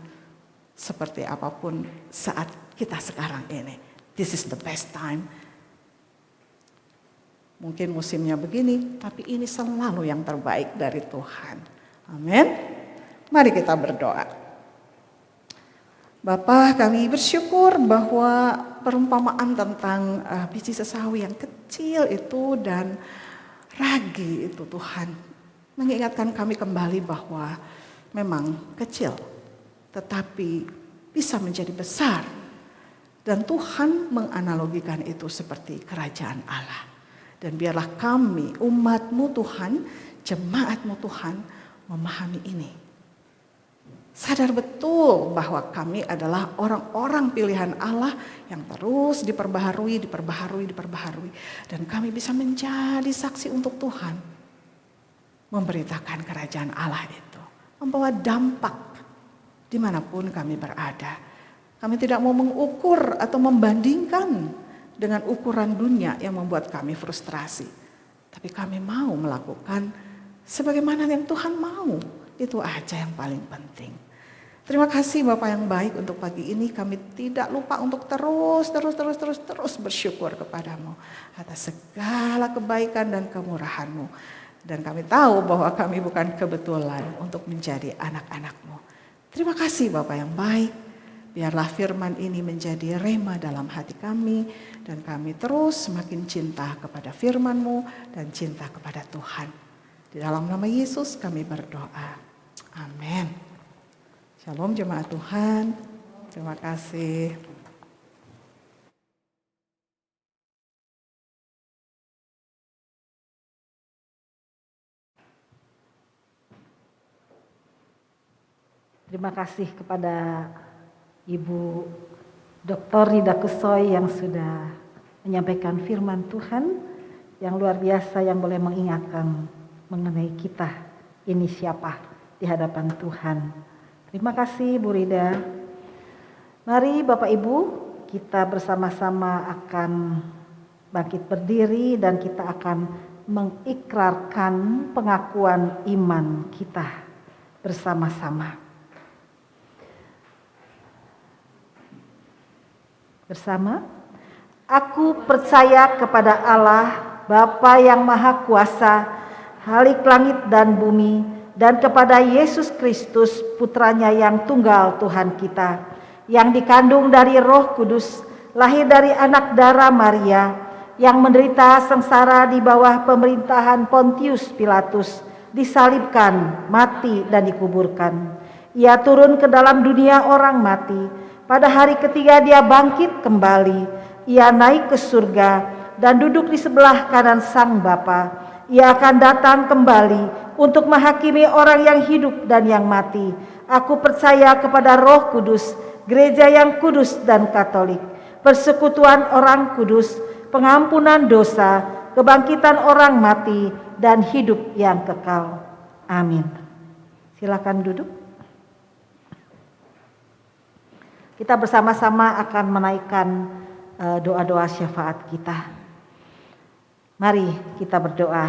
F: seperti apapun saat kita sekarang ini. This is the best time. Mungkin musimnya begini, tapi ini selalu yang terbaik dari Tuhan. Amin. Mari kita berdoa. Bapa, kami bersyukur bahwa perumpamaan tentang biji sesawi yang kecil itu dan ragi itu Tuhan mengingatkan kami kembali bahwa memang kecil tetapi bisa menjadi besar. Dan Tuhan menganalogikan itu seperti kerajaan Allah. Dan biarlah kami, umat-Mu Tuhan, jemaat-Mu Tuhan, memahami ini. Sadar betul bahwa kami adalah orang-orang pilihan Allah yang terus diperbaharui. Dan kami bisa menjadi saksi untuk Tuhan. Memberitakan kerajaan Allah itu. Membawa dampak dimanapun kami berada. Kami tidak mau mengukur atau membandingkan dengan ukuran dunia yang membuat kami frustrasi. Tapi kami mau melakukan sebagaimana yang Tuhan mau. Itu aja yang paling penting. Terima kasih Bapak yang baik untuk pagi ini. Kami tidak lupa untuk terus bersyukur kepadamu atas segala kebaikan dan kemurahan-Mu. Dan kami tahu bahwa kami bukan kebetulan untuk menjadi anak-anak-Mu. Terima kasih Bapak yang baik. Biarlah firman ini menjadi rema dalam hati kami. Dan kami terus semakin cinta kepada firman-Mu dan cinta kepada Tuhan. Di dalam nama Yesus kami berdoa. Amin. Shalom jemaat Tuhan. Terima kasih.
B: Terima kasih kepada Ibu Dr. Rida Kusoy yang sudah menyampaikan firman Tuhan yang luar biasa, yang boleh mengingatkan mengenai kita ini siapa di hadapan Tuhan. Terima kasih Bu Rida. Mari Bapak Ibu, kita bersama-sama akan bangkit berdiri dan kita akan mengikrarkan pengakuan iman kita bersama-sama. Bersama, aku percaya kepada Allah, Bapa yang Maha Kuasa, Khalik langit dan bumi, dan kepada Yesus Kristus, putranya yang tunggal Tuhan kita, yang dikandung dari Roh Kudus, lahir dari anak darah Maria, yang menderita sengsara di bawah pemerintahan Pontius Pilatus, disalibkan, mati dan dikuburkan. Ia turun ke dalam dunia orang mati. Pada hari ketiga dia bangkit kembali. Ia naik ke surga dan duduk di sebelah kanan Sang Bapa. Ia akan datang kembali untuk menghakimi orang yang hidup dan yang mati. Aku percaya kepada Roh Kudus, gereja yang kudus dan katolik, persekutuan orang kudus, pengampunan dosa, kebangkitan orang mati, dan hidup yang kekal. Amin. Silakan duduk. Kita bersama-sama akan menaikkan doa-doa syafaat kita. Mari kita berdoa.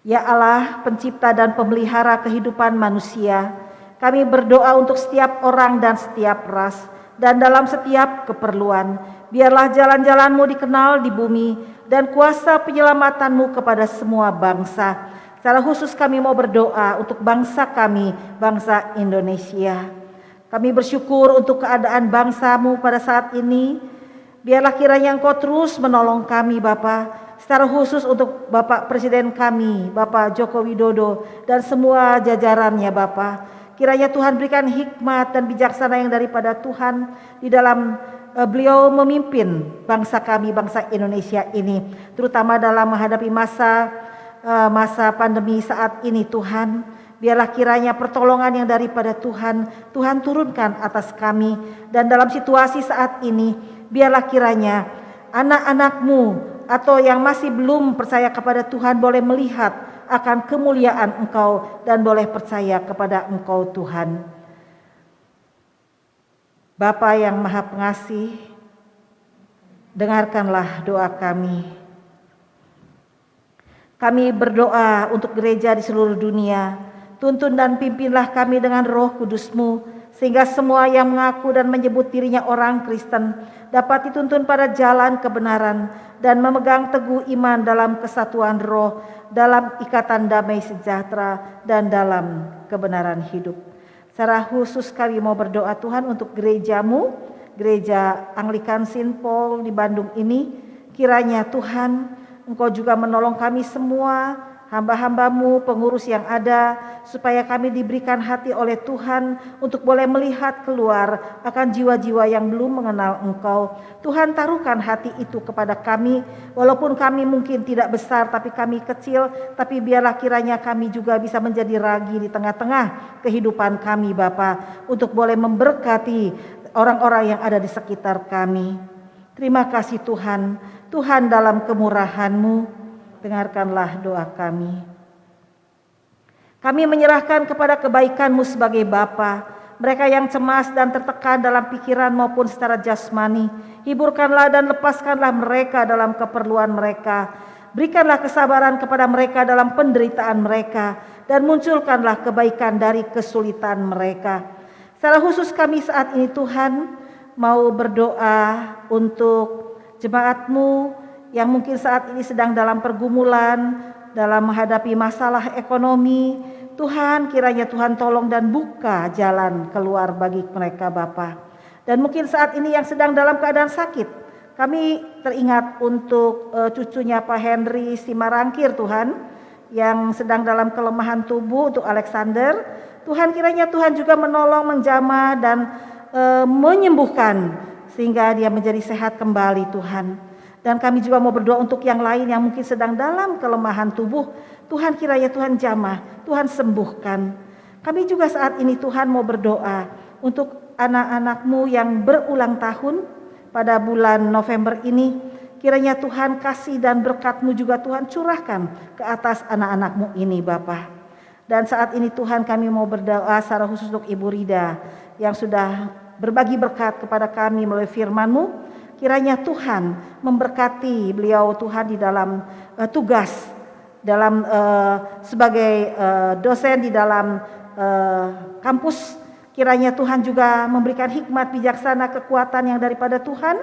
B: Ya Allah, pencipta dan pemelihara kehidupan manusia, kami berdoa untuk setiap orang dan setiap ras, dan dalam setiap keperluan. Biarlah jalan-jalan-Mu dikenal di bumi, dan kuasa penyelamatan-Mu kepada semua bangsa. Secara khusus kami mau berdoa untuk bangsa kami, bangsa Indonesia. Kami bersyukur untuk keadaan bangsa-Mu pada saat ini. Biarlah kiranya Engkau terus menolong kami Bapa, secara khusus untuk Bapak Presiden kami, Bapak Joko Widodo dan semua jajarannya Bapa. Kiranya Tuhan berikan hikmat dan bijaksana yang daripada Tuhan di dalam beliau memimpin bangsa kami, bangsa Indonesia ini, terutama dalam menghadapi masa pandemi saat ini Tuhan. Biarlah kiranya pertolongan yang daripada Tuhan turunkan atas kami. Dan dalam situasi saat ini, biarlah kiranya anak-anak-Mu atau yang masih belum percaya kepada Tuhan boleh melihat akan kemuliaan Engkau dan boleh percaya kepada Engkau Tuhan. Bapa yang Maha Pengasih, dengarkanlah doa kami. Kami berdoa untuk gereja di seluruh dunia. Tuntun dan pimpinlah kami dengan Roh Kudus-Mu, sehingga semua yang mengaku dan menyebut dirinya orang Kristen dapat dituntun pada jalan kebenaran dan memegang teguh iman dalam kesatuan roh, dalam ikatan damai sejahtera, dan dalam kebenaran hidup. Secara khusus kami mau berdoa Tuhan untuk gereja-Mu, Gereja Anglikan St. Paul di Bandung ini. Kiranya Tuhan, Engkau juga menolong kami semua hamba-hambamu, pengurus yang ada, supaya kami diberikan hati oleh Tuhan untuk boleh melihat keluar akan jiwa-jiwa yang belum mengenal Engkau. Tuhan, taruhkan hati itu kepada kami, walaupun kami mungkin tidak besar, tapi kami kecil, tapi biarlah kiranya kami juga bisa menjadi ragi di tengah-tengah kehidupan kami Bapa, untuk boleh memberkati orang-orang yang ada di sekitar kami. Terima kasih Tuhan. Tuhan, dalam kemurahan-Mu, dengarkanlah doa kami. Kami menyerahkan kepada kebaikan-Mu sebagai Bapa, mereka yang cemas dan tertekan dalam pikiran maupun secara jasmani. Hiburkanlah dan lepaskanlah mereka dalam keperluan mereka. Berikanlah kesabaran kepada mereka dalam penderitaan mereka, dan munculkanlah kebaikan dari kesulitan mereka. Secara khusus kami saat ini Tuhan mau berdoa untuk jemaat-Mu yang mungkin saat ini sedang dalam pergumulan, dalam menghadapi masalah ekonomi. Tuhan, kiranya Tuhan tolong dan buka jalan keluar bagi mereka Bapa. Dan mungkin saat ini yang sedang dalam keadaan sakit, kami teringat untuk cucunya Pak Henry Simarangkir Tuhan, yang sedang dalam kelemahan tubuh, untuk Alexander. Tuhan, kiranya Tuhan juga menolong, menjamah dan menyembuhkan sehingga dia menjadi sehat kembali Tuhan. Dan kami juga mau berdoa untuk yang lain yang mungkin sedang dalam kelemahan tubuh. Tuhan, kiranya Tuhan jamah, Tuhan sembuhkan. Kami juga saat ini Tuhan mau berdoa untuk anak-anak-Mu yang berulang tahun pada bulan November ini. Kiranya Tuhan kasih dan berkat-Mu juga Tuhan curahkan ke atas anak-anak-Mu ini Bapa. Dan saat ini Tuhan kami mau berdoa secara khusus untuk Ibu Rida yang sudah berbagi berkat kepada kami melalui firman-Mu. Kiranya Tuhan memberkati beliau Tuhan di dalam tugas, dalam sebagai dosen di dalam kampus. Kiranya Tuhan juga memberikan hikmat bijaksana, kekuatan yang daripada Tuhan.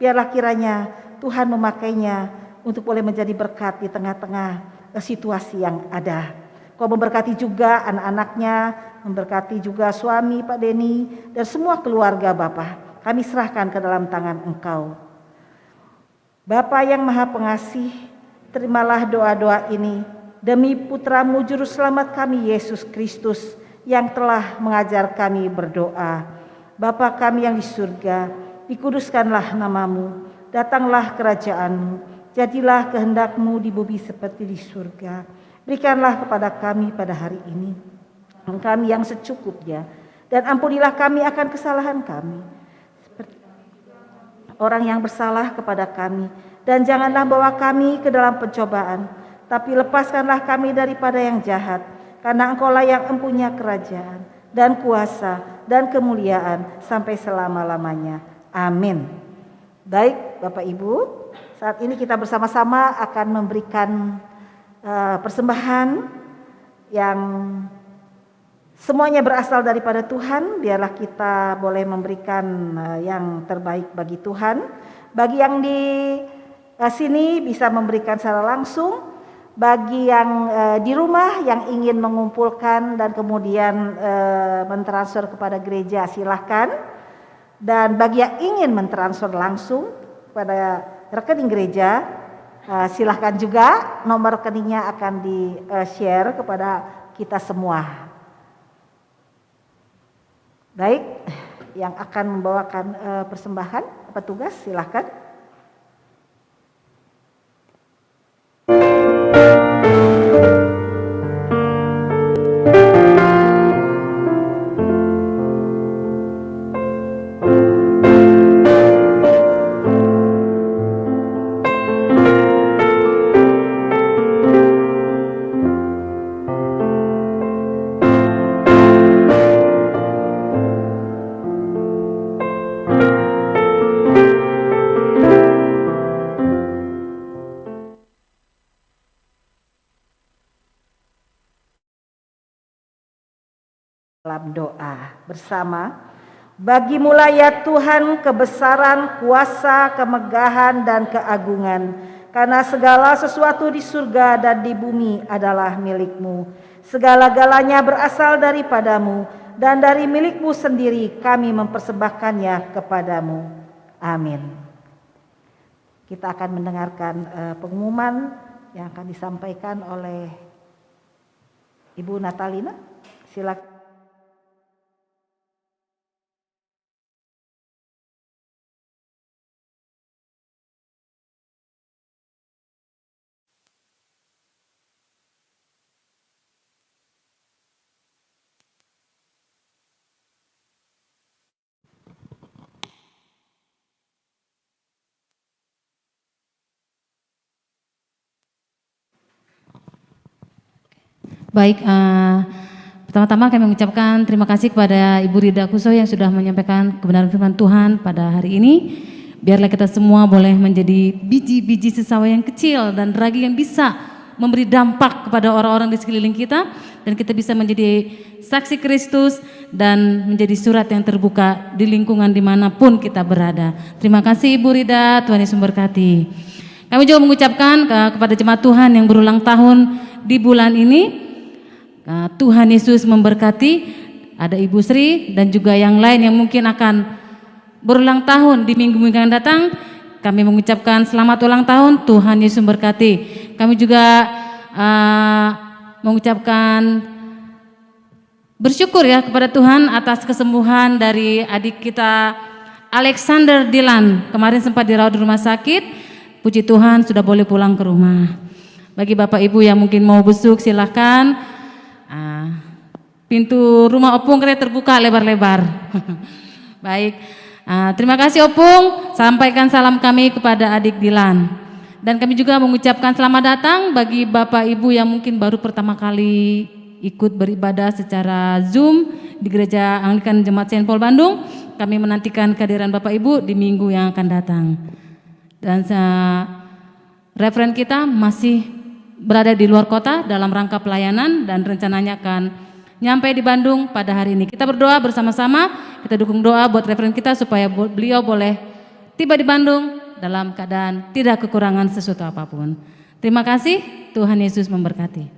B: Biarlah kiranya Tuhan memakainya untuk boleh menjadi berkat di tengah-tengah situasi yang ada. Kau memberkati juga anak-anaknya, memberkati juga suami Pak Denny dan semua keluarga Bapak. Kami serahkan ke dalam tangan Engkau. Bapa yang Maha Pengasih, terimalah doa-doa ini demi Putra-Mu Juru Selamat kami Yesus Kristus yang telah mengajar kami berdoa. Bapa kami yang di surga, dikuduskanlah nama-Mu, datanglah kerajaan-Mu, jadilah kehendak-Mu di bumi seperti di surga. Berikanlah kepada kami pada hari ini kami yang secukupnya, dan ampunilah kami akan kesalahan kami, orang yang bersalah kepada kami, dan janganlah bawa kami ke dalam pencobaan, tapi lepaskanlah kami daripada yang jahat, karena Engkaulah yang empunya kerajaan dan kuasa dan kemuliaan sampai selama-lamanya. Amin. Baik Bapak Ibu, saat ini kita bersama-sama akan memberikan persembahan yang semuanya berasal daripada Tuhan. Biarlah kita boleh memberikan yang terbaik bagi Tuhan. Bagi yang di sini bisa memberikan secara langsung. Bagi yang di rumah yang ingin mengumpulkan dan kemudian mentransfer kepada gereja, silahkan. Dan bagi yang ingin mentransfer langsung kepada rekening gereja, silahkan juga. Nomor rekeningnya akan di-share kepada kita semua. Baik, yang akan membawakan persembahan, petugas silakan. Dalam doa bersama. Bagimu-lah ya Tuhan kebesaran, kuasa, kemegahan dan keagungan, karena segala sesuatu di surga dan di bumi adalah milik-Mu. Segala-galanya berasal daripada-Mu, dan dari milik-Mu sendiri kami mempersembahkannya kepadamu. Amin. Kita akan mendengarkan pengumuman yang akan disampaikan oleh Ibu Natalina. Silakan.
C: Baik, pertama-tama kami mengucapkan terima kasih kepada Ibu Rida Kuso yang sudah menyampaikan kebenaran firman Tuhan pada hari ini. Biarlah kita semua boleh menjadi biji-biji sesawa yang kecil dan ragi yang bisa memberi dampak kepada orang-orang di sekeliling kita, dan kita bisa menjadi saksi Kristus dan menjadi surat yang terbuka di lingkungan dimanapun kita berada. Terima kasih Ibu Rida, Tuhan Yesus memberkati. Kami juga mengucapkan kepada jemaat Tuhan yang berulang tahun di bulan ini, Tuhan Yesus memberkati. Ada Ibu Sri dan juga yang lain yang mungkin akan berulang tahun di minggu-minggu yang datang. Kami mengucapkan selamat ulang tahun, Tuhan Yesus memberkati. Kami juga mengucapkan bersyukur ya kepada Tuhan atas kesembuhan dari adik kita Alexander Dilan. Kemarin sempat dirawat di rumah sakit. Puji Tuhan sudah boleh pulang ke rumah. Bagi Bapak Ibu yang mungkin mau besuk silahkan. Pintu rumah Opung kira terbuka lebar-lebar. Baik, terima kasih Opung. Sampaikan salam kami kepada adik Dilan. Dan kami juga mengucapkan selamat datang bagi Bapak Ibu yang mungkin baru pertama kali ikut beribadah secara Zoom di Gereja Anglikan Jemaat Saint Paul Bandung. Kami menantikan kehadiran Bapak Ibu di minggu yang akan datang. Dan referen kita masih berada di luar kota dalam rangka pelayanan dan rencananya akan nyampe di Bandung pada hari ini. Kita berdoa bersama-sama, kita dukung doa buat referen kita supaya beliau boleh tiba di Bandung dalam keadaan tidak kekurangan sesuatu apapun. Terima kasih, Tuhan Yesus memberkati.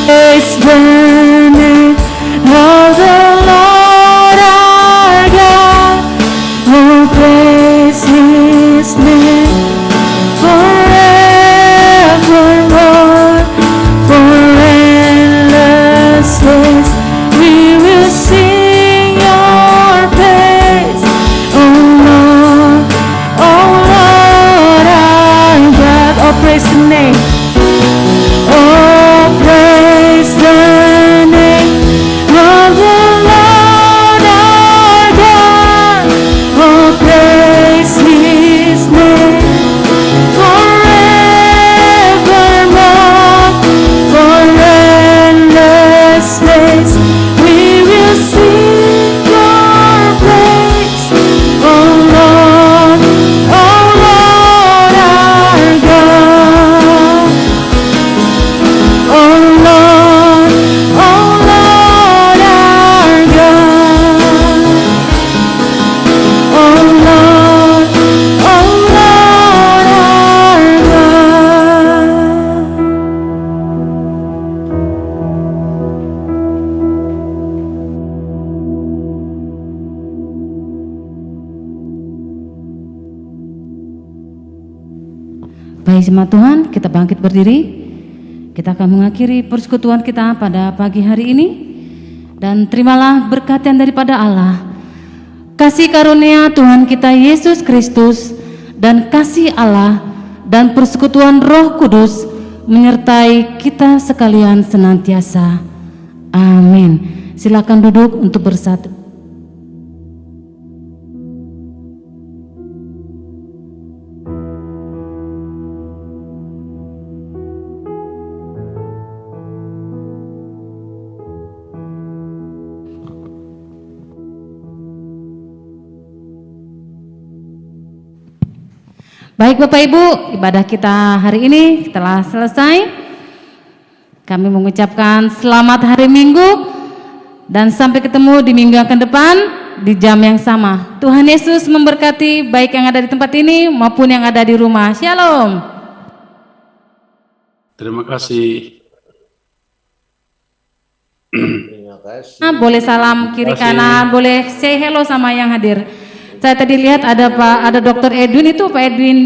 G: Praise the name of the Lord our God. Oh, praise His name forevermore. For endless days we will sing Your praise. Oh Lord our God. Oh, praise the name. Oh, praise the name of the Lord our God. Oh, praise His name forevermore. For endless days we will sing Your praise. Oh Lord our God. Oh Lord our God. Oh Lord our God.
C: Baik jemaat Tuhan, kita bangkit berdiri. Kita akan mengakhiri persekutuan kita pada pagi hari ini. Dan terimalah berkat yang daripada Allah, kasih karunia Tuhan kita Yesus Kristus dan kasih Allah dan persekutuan Roh Kudus menyertai kita sekalian senantiasa. Amin. Silakan duduk untuk bersatu. Baik Bapak Ibu, ibadah kita hari ini telah selesai. Kami mengucapkan selamat hari Minggu dan sampai ketemu di minggu yang akan depan di jam yang sama. Tuhan Yesus memberkati baik yang ada di tempat ini maupun yang ada di rumah. Shalom.
H: Terima kasih.
C: Nah, boleh salam kiri kanan, boleh say hello sama yang hadir. Saya tadi lihat ada Dr. Edwin itu, Pak Edwin